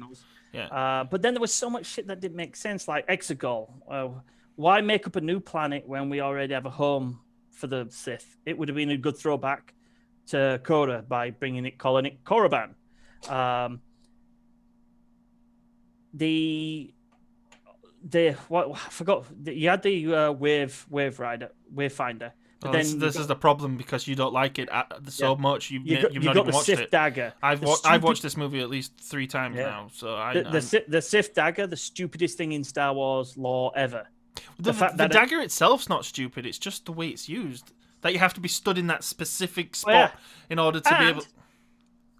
Yeah. But then there was so much shit that didn't make sense, like Exegol. Why make up a new planet when we already have a home for the Sith? It would have been a good throwback to Korra by calling it Korriban. I forgot. You had the Wavefinder. But then this is the problem, because you don't like it so much. You've not even got the watched Sith it. dagger. I've watched this movie at least 3 times now. So the Sith dagger, the stupidest thing in Star Wars lore ever. The dagger itself's not stupid. It's just the way it's used. That you have to be stood in that specific spot in order to be able.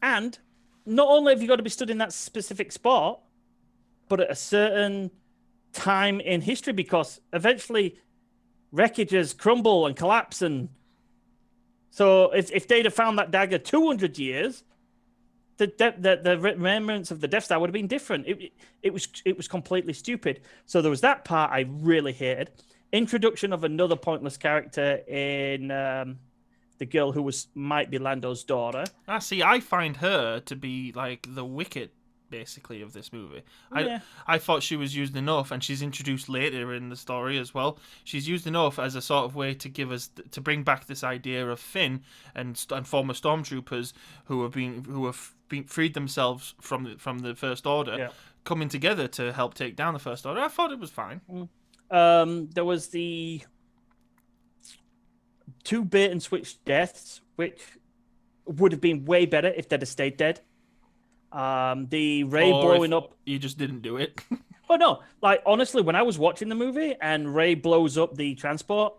And not only have you got to be stood in that specific spot, but at a certain time in history, because eventually wreckages crumble and collapse, and so if they'd have found that dagger 200 years, the remembrance of the Death Star would have been different. It was completely stupid. So there was that part I really hated. Introduction of another pointless character in the girl who might be Lando's daughter. See, I find her to be like the Wicket, basically, of this movie. I thought she was used enough, and she's introduced later in the story as well. She's used enough as a sort of way to bring back this idea of Finn and former stormtroopers who have been freed themselves from the First Order, coming together to help take down the First Order. I thought it was fine. There was the 2 bait and switch deaths, which would have been way better if they'd have stayed dead. The Rey blowing up. You just didn't do it. Oh no! Like, honestly, when I was watching the movie and Rey blows up the transport,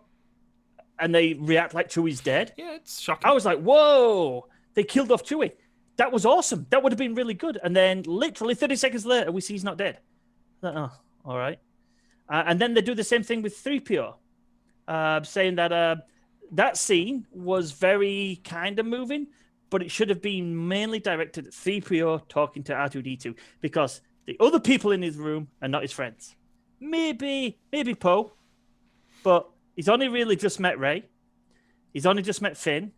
and they react like Chewie's dead. Yeah, it's shocking. I was like, "Whoa!" They killed off Chewie. That was awesome. That would have been really good. And then, literally 30 seconds later, we see he's not dead. Oh, all right. And then they do the same thing with 3PO, saying that that scene was very kind of moving, but it should have been mainly directed at 3PO talking to R2-D2, because the other people in his room are not his friends. Maybe Poe, but he's only really just met Rey. He's only just met Finn.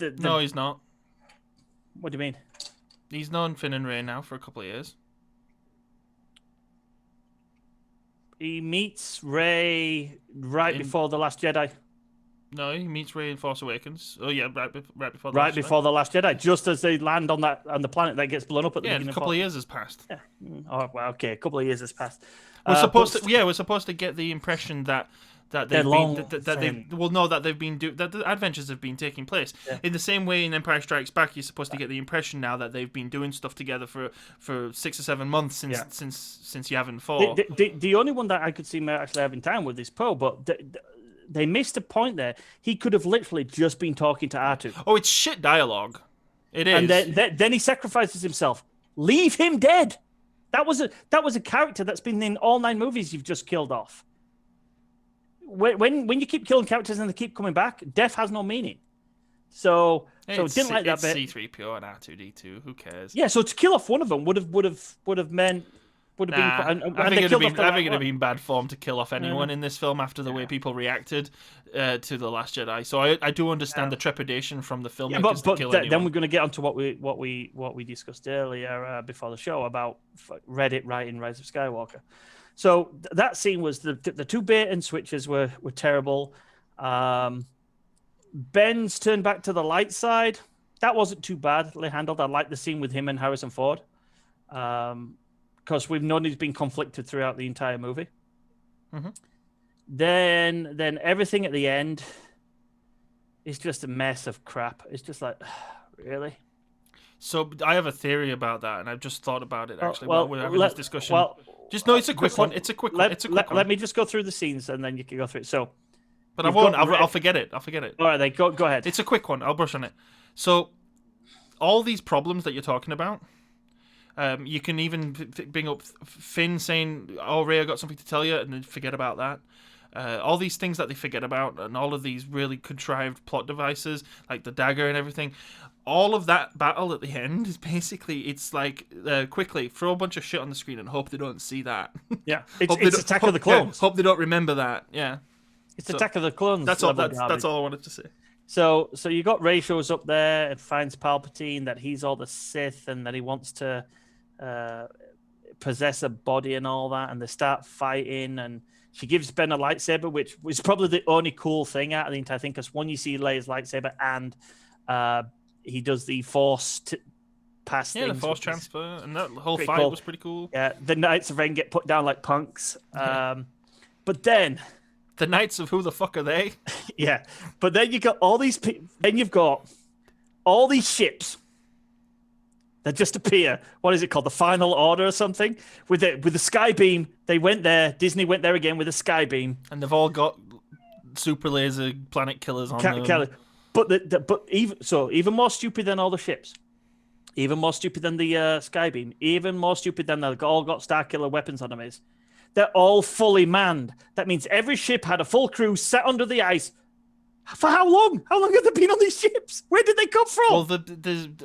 No, he's not. What do you mean? He's known Finn and Rey now for a couple of years. He meets Rey before The Last Jedi. No, he meets Rey in Force Awakens. Oh yeah, right before The Last Jedi, just as they land on the planet that gets blown up at the beginning. Yeah, a couple of years has passed. Yeah. Oh well, okay, a couple of years has passed. We're supposed to get the impression that they've been that the adventures have been taking place in the same way in Empire Strikes Back. You're supposed to get the impression now that they've been doing stuff together for 6 or 7 months since Yavin 4. The only one that I could see actually having time with is Poe, but they missed a point there. He could have literally just been talking to R2. Oh, it's shit dialogue. It is. And then he sacrifices himself. Leave him dead. That was a character that's been in all 9 movies you've just killed off. When you keep killing characters and they keep coming back, death has no meaning. So didn't like that bit. C-3PO and R2-D2. Who cares? Yeah. So to kill off one of them would have meant. I think it'd have been bad form to kill off anyone in this film after the way people reacted to The Last Jedi. So I do understand the trepidation from the filmmakers to kill anyone. Then we're going to get onto what we discussed earlier before the show about Reddit writing Rise of Skywalker. So that scene was the 2 bait and switches were terrible. Ben's turned back to the light side. That wasn't too badly handled. I liked the scene with him and Harrison Ford. because we've known he's been conflicted throughout the entire movie. Mm-hmm. Then everything at the end is just a mess of crap. It's just like, really? So I have a theory about that, and I've just thought about it actually while we're having this discussion. It's a quick one. It's a quick one. Let me just go through the scenes, and then you can go through it. So, but I won't. I'll forget it. All right, then go ahead. It's a quick one. I'll brush on it. So, all these problems that you're talking about, you can even bring up Finn saying, "Oh, Rey, I got something to tell you," and then forget about that. All these things that they forget about, and all of these really contrived plot devices, like the dagger and everything. All of that battle at the end is basically, it's like, quickly throw a bunch of shit on the screen and hope they don't see that. Yeah, it's Attack of the Clones. Hope they don't remember that. Yeah, it's Attack of the Clones. That's all. That's all I wanted to say. So you got Rey shows up there and finds Palpatine that he's all the Sith and that he wants to possess a body and all that, and they start fighting and. She gives Ben a lightsaber, which was probably the only cool thing out of the entire thing, because when you see Leia's lightsaber and he does the Force pass things. Yeah, the Force transfer, and that whole fight was pretty cool. Yeah, the Knights of Ren get put down like punks. But then... The Knights of who the fuck are they? Yeah, but then you got all these people... Then you've got all these ships that just appear. What is it called? The Final Order or something? With the sky beam, they went there. Disney went there again with a sky beam, and they've all got super laser planet killers on them. But even more stupid than all the ships, even more stupid than the sky beam, even more stupid than they've all got Starkiller weapons on them is they're all fully manned. That means every ship had a full crew sat under the ice. For how long? How long have they been on these ships? Where did they come from? Well,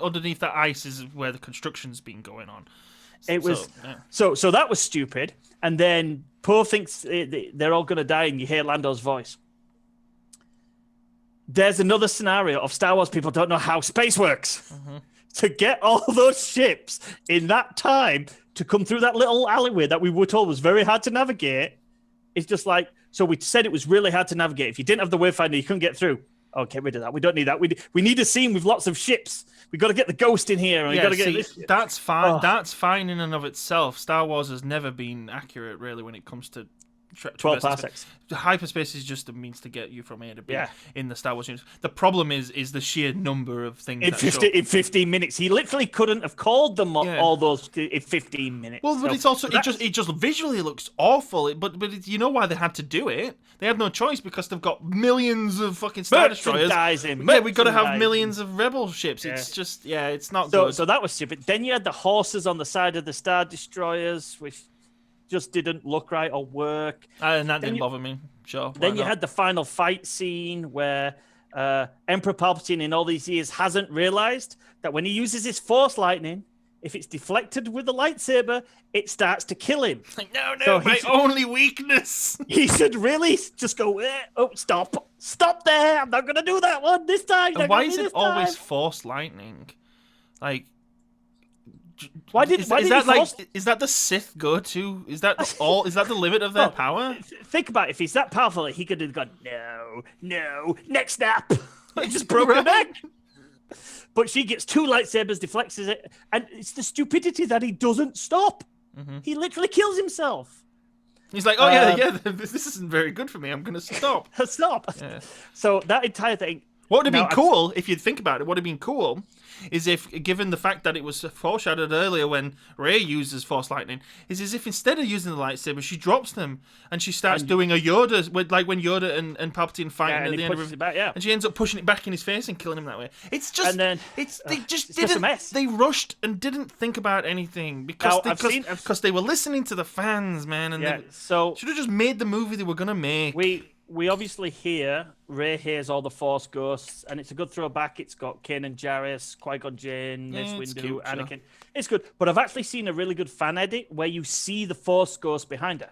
underneath that ice is where the construction's been going on. So that was stupid. And then Poe thinks they're all going to die, and you hear Lando's voice. There's another scenario of Star Wars people don't know how space works. Mm-hmm. To get all those ships in that time to come through that little alleyway that we were told was very hard to navigate, it's just like... So we said it was really hard to navigate. If you didn't have the Wayfinder, you couldn't get through. Oh, get rid of that. We don't need that. We need a scene with lots of ships. We got to get the Ghost in here. And we got to get this. That's fine. Oh. That's fine in and of itself. Star Wars has never been accurate, really, when it comes to 12 parsecs. Hyperspace is just a means to get you from A to B in the Star Wars universe. The problem is the sheer number of things. In 15 minutes, he literally couldn't have called them all those in 15 minutes. Well, but it's also it just visually looks awful. But you know why they had to do it? They had no choice because they've got millions of fucking Star Destroyers. We've got to have millions of Rebel ships. Yeah. It's just it's not good. So that was stupid. Then you had the horses on the side of the Star Destroyers, which just didn't look right or work. And that didn't bother me. Sure. Then you had the final fight scene where Emperor Palpatine in all these years hasn't realized that when he uses his Force lightning, if it's deflected with the lightsaber, it starts to kill him. No, my only weakness. He should really just go, stop there. I'm not going to do that one this time. And why is it always Force lightning? Like... Is that the Sith go-to? Is that the limit of their power? Think about it. If he's that powerful, he could have gone, no, neck snap. He just broke her neck. But she gets two lightsabers, deflects it, and it's the stupidity that he doesn't stop. Mm-hmm. He literally kills himself. He's like, this isn't very good for me. I'm going to stop. Stop. Yeah. So that entire thing. What would have been cool, if you'd think about it, what would have been cool is if, given the fact that it was foreshadowed earlier when Rey uses Force Lightning, is as if instead of using the lightsaber, she drops them and she starts doing a Yoda, like when Yoda and Palpatine fight at the end of it, and she ends up pushing it back in his face and killing him that way. It's just, just a mess. They rushed and didn't think about anything because they were listening to the fans, man, and they should have just made the movie they were gonna make. We obviously hear Rey hears all the Force ghosts, and it's a good throwback. It's got Kanan Jarrus, Qui-Gon Jinn, Mace Windu, Anakin. Sure. It's good, but I've actually seen a really good fan edit where you see the Force ghosts behind her,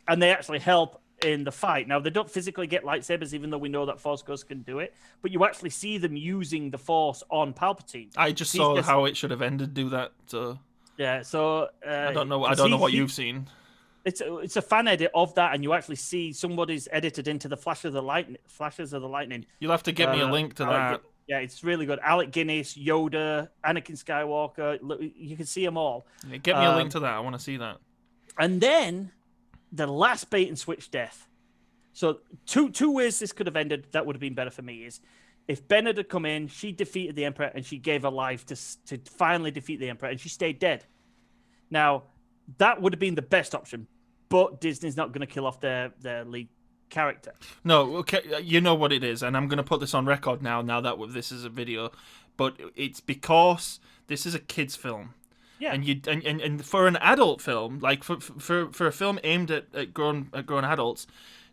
and they actually help in the fight. Now, they don't physically get lightsabers, even though we know that Force ghosts can do it, but you actually see them using the Force on Palpatine. I just saw how it should have ended. Do that. Yeah. So I don't know. I don't know what you've seen. It's a fan edit of that, and you actually see somebody's edited into the flashes of the lightning. You'll have to get me a link to that. Yeah, it's really good. Alec Guinness, Yoda, Anakin Skywalker. Look, you can see them all. Yeah, get me a link to that. I want to see that. And then the last bait and switch death. So two ways this could have ended that would have been better for me is if Ben had come in, she defeated the Emperor and she gave her life to finally defeat the Emperor and she stayed dead. Now, that would have been the best option, but Disney's not going to kill off their lead character. No, okay, you know what it is, and I'm going to put this on record now that this is a video, but it's because this is a kids' film. Yeah. And for an adult film, like for a film aimed at grown adults,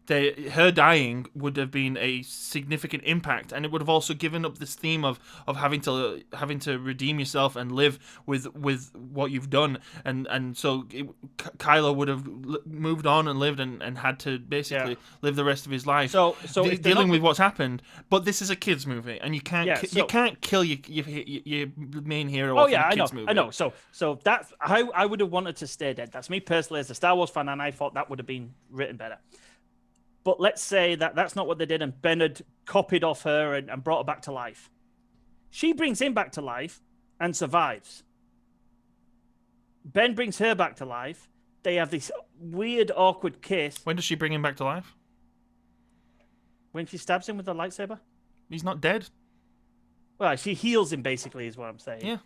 her dying would have been a significant impact, and it would have also given up this theme of having to redeem yourself and live with what you've done, and so Kylo would have moved on and lived and had to basically live the rest of his life dealing with what's happened. But this is a kids movie, and you can't kill your main hero. In a kids movie. I know. So that's how I would have wanted to stay dead. That's me personally as a Star Wars fan, and I thought that would have been written better. But let's say that's not what they did, and Ben had copied off her and brought her back to life. She brings him back to life and survives. Ben brings her back to life. They have this weird, awkward kiss. When does she bring him back to life? When she stabs him with a lightsaber. He's not dead. Well, she heals him, basically, is what I'm saying. Yeah.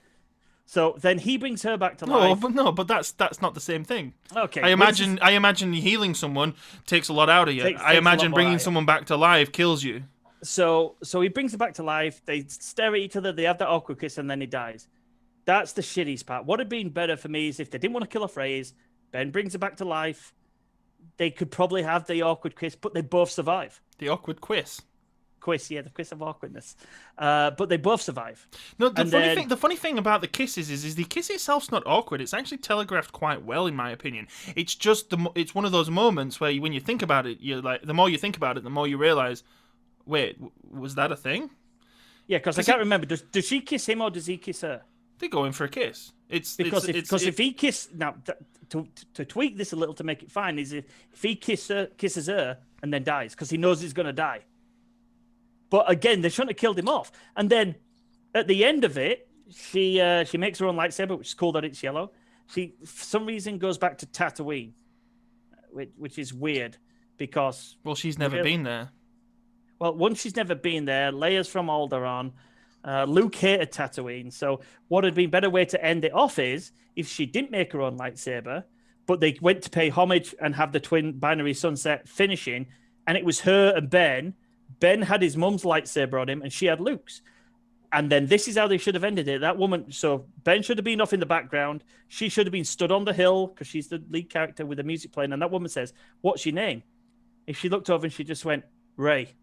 So then he brings her back to life. But that's not the same thing. Okay. I imagine healing someone takes a lot out of you. I imagine bringing someone back to life kills you. So he brings her back to life. They stare at each other. They have that awkward kiss, and then he dies. That's the shittiest part. What had been better for me is if they didn't want to kill off Reyes, Ben brings her back to life. They could probably have the awkward kiss, but they both survive. The awkward quiz. The quiz of awkwardness. But they both survive. No, the funny thing about the kisses is the kiss itself's not awkward. It's actually telegraphed quite well, in my opinion. It's just it's one of those moments where when you think about it, you're like, the more you think about it, the more you realize, wait, was that a thing? Yeah, because I can't remember. Does she kiss him or does he kiss her? They go in for a kiss. If he kiss now to tweak this a little to make it fine is if he kisses her and then dies because he knows he's going to die. But again, they shouldn't have killed him off. And then at the end of it, she makes her own lightsaber, which is cool that it's yellow. She, for some reason, goes back to Tatooine, which is weird because... Well, she's never been there. Well, one, she's never been there. Leia's from Alderaan. Luke hated Tatooine. So what would be a better way to end it off is if she didn't make her own lightsaber, but they went to pay homage and have the twin binary sunset finishing, and it was her and Ben. Ben had his mum's lightsaber on him, and she had Luke's. And then this is how they should have ended it. That woman, so Ben should have been off in the background. She should have been stood on the hill because she's the lead character with the music playing. And that woman says, "What's your name?" If she looked over and she just went, "Rey."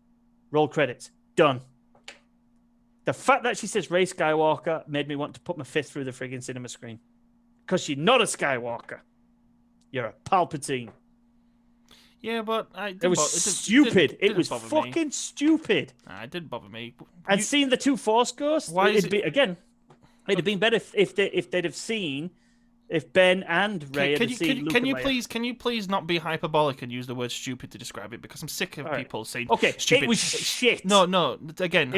Roll credits. Done. The fact that she says Rey Skywalker made me want to put my fist through the friggin' cinema screen. Because you're not a Skywalker. You're a Palpatine. Yeah, but it was stupid. It was fucking stupid. Nah, it didn't bother me. And seeing the two Force ghosts, it'd have been better if they'd have seen if Ben and Rey had seen Luke and Leia. Can you please not be hyperbolic and use the word stupid to describe it? Because I'm sick of people saying stupid. It was shit. No. Again,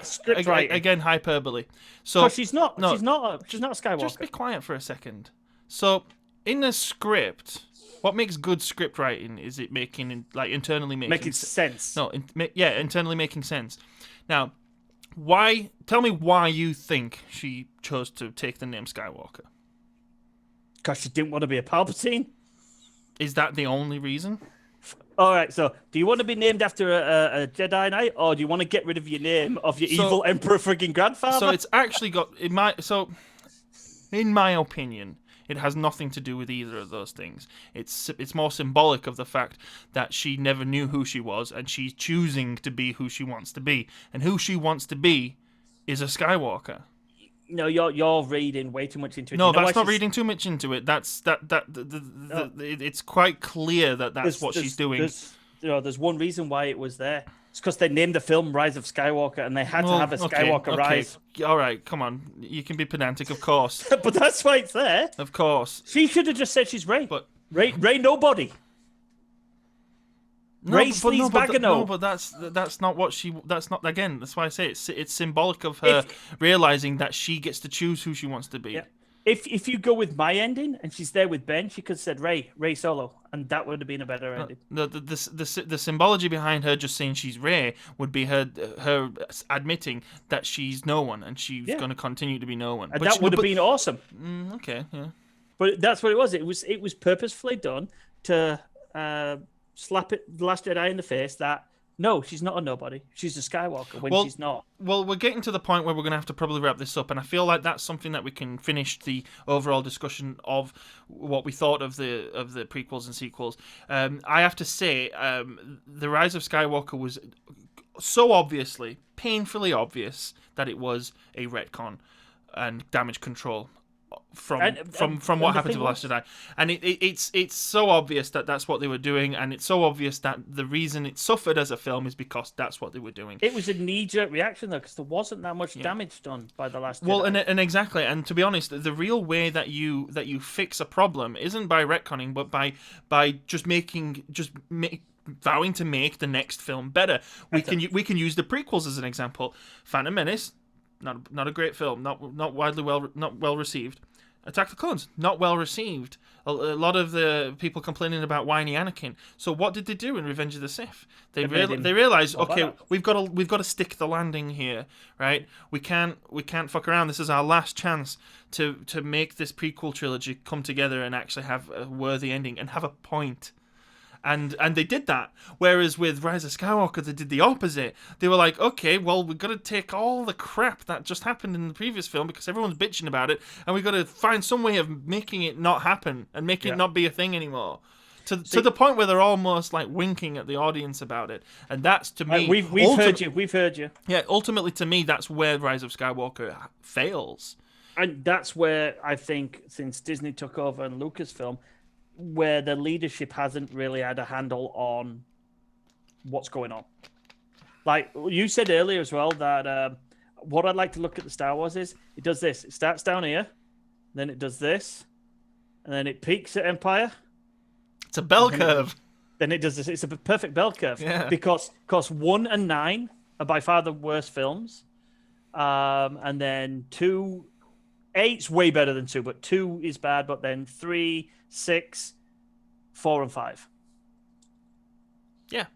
script writing. Again, hyperbole. So she's not a Skywalker. Just be quiet for a second. So in the script. What makes good script writing is it internally making sense. No, internally making sense. Now, tell me why you think she chose to take the name Skywalker? Because she didn't want to be a Palpatine. Is that the only reason? All right, so do you want to be named after a Jedi Knight, or do you want to get rid of your name of your evil Emperor friggin' grandfather? So it's actually got in my opinion, it has nothing to do with either of those things. It's more symbolic of the fact that she never knew who she was, and she's choosing to be who she wants to be, and who she wants to be is a Skywalker. No, you're reading way too much into it. No, that's not reading too much into it. It's quite clear that that's what she's doing. There's one reason why it was there. It's because they named the film Rise of Skywalker, and they had to have a Skywalker Rise. All right, come on. You can be pedantic, of course. But that's why it's there. Of course. She should have just said she's Rey. But Rey nobody. Rey Sleaze Bagano. No, but that's not what she. That's not again. That's why I say it's symbolic of her realizing that she gets to choose who she wants to be. Yeah. If you go with my ending and she's there with Ben, she could have said Rey Solo, and that would have been a better ending. The symbology behind her just saying she's Rey would be her admitting that she's no one and she's going to continue to be no one. And that would have been awesome. Okay, yeah. But that's what it was. It was purposefully done to slap the Last Jedi in the face that no, she's not a nobody. She's a Skywalker when she's not. Well, we're getting to the point where we're going to have to probably wrap this up, and I feel like that's something that we can finish the overall discussion of what we thought of the prequels and sequels. I have to say, The Rise of Skywalker was so obviously, painfully obvious that it was a retcon and damage control from what happened to the Last Jedi, and it's so obvious that that's what they were doing, and it's so obvious that the reason it suffered as a film is because that's what they were doing. It was a knee-jerk reaction though, because there wasn't that much damage done by the Last Jedi. Well, and exactly, and to be honest, the real way that you fix a problem isn't by retconning, but by just vowing to make the next film better. We can use the prequels as an example. Phantom Menace. Not a great film. Not well received. Attack the Clones, not well received. A lot of the people complaining about whiny Anakin. So what did they do in Revenge of the Sith? They realized, okay, we've got to stick the landing here, right? We can't fuck around. This is our last chance to make this prequel trilogy come together and actually have a worthy ending and have a point. And they did that. Whereas with Rise of Skywalker, they did the opposite. They were like, okay, well, we've got to take all the crap that just happened in the previous film because everyone's bitching about it, and we've got to find some way of making it not happen and making it not be a thing anymore. To the point where they're almost like winking at the audience about it. And that's, to me... We've heard you. Yeah, ultimately, to me, that's where Rise of Skywalker fails. And that's where I think, since Disney took over and Lucasfilm, where the leadership hasn't really had a handle on what's going on. Like you said earlier as well, that what I'd like to look at the Star Wars is, it does this. It starts down here, then it does this, and then it peaks at Empire. It's a bell curve. Then it does this. It's a perfect bell curve. Yeah. Because 1 and 9 are by far the worst films. And then 8's way better than 2, but 2 is bad, but then 3, 6, 4, and 5. Yeah,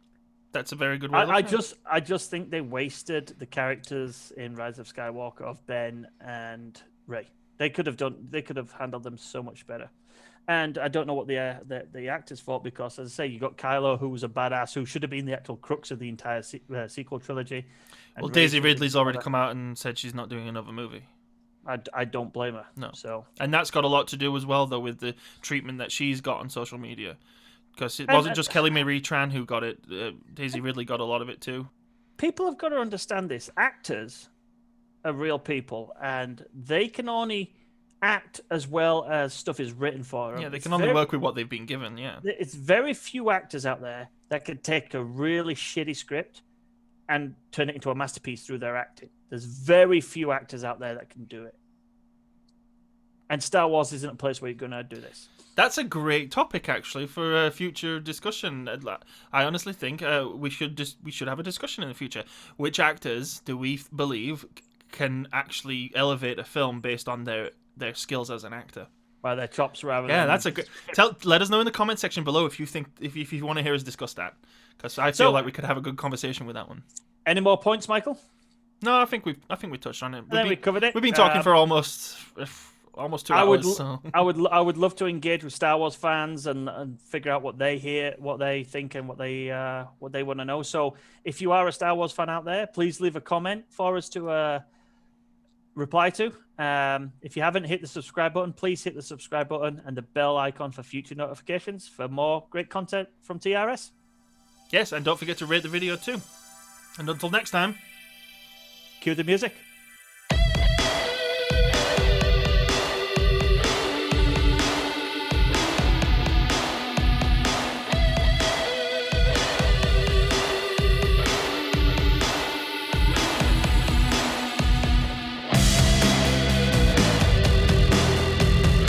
that's a very good way. I just think they wasted the characters in Rise of Skywalker of Ben and Rey. They could have handled them so much better. And I don't know what the actors thought, because, as I say, you got Kylo, who was a badass, who should have been the actual crux of the entire sequel trilogy. Well, Daisy Ridley's already come out and said she's not doing another movie. I don't blame her. No. So, and that's got a lot to do as well, though, with the treatment that she's got on social media. Because it wasn't just Kelly Marie Tran who got it. Daisy Ridley got a lot of it too. People have got to understand this. Actors are real people, and they can only act as well as stuff is written for them. Yeah, they can only work with what they've been given, yeah. It's very few actors out there that can take a really shitty script and turn it into a masterpiece through their acting. There's very few actors out there that can do it. And Star Wars isn't a place where you're going to do this. That's a great topic, actually, for a future discussion. I honestly think we should have a discussion in the future. Which actors do we believe can actually elevate a film based on their skills as an actor? By their chops, rather than... Yeah, that's a good... Let us know in the comment section below if you want to hear us discuss that. Because I feel like we could have a good conversation with that one. Any more points, Michael? No, I think we touched on it. We covered it. We've been talking for almost 2 hours. So. I would love to engage with Star Wars fans and figure out what they hear, what they think, and what they want to know. So if you are a Star Wars fan out there, please leave a comment for us to reply to. If you haven't hit the subscribe button, please hit the subscribe button and the bell icon for future notifications for more great content from TRS. Yes, and don't forget to rate the video too. And until next time, cue the music.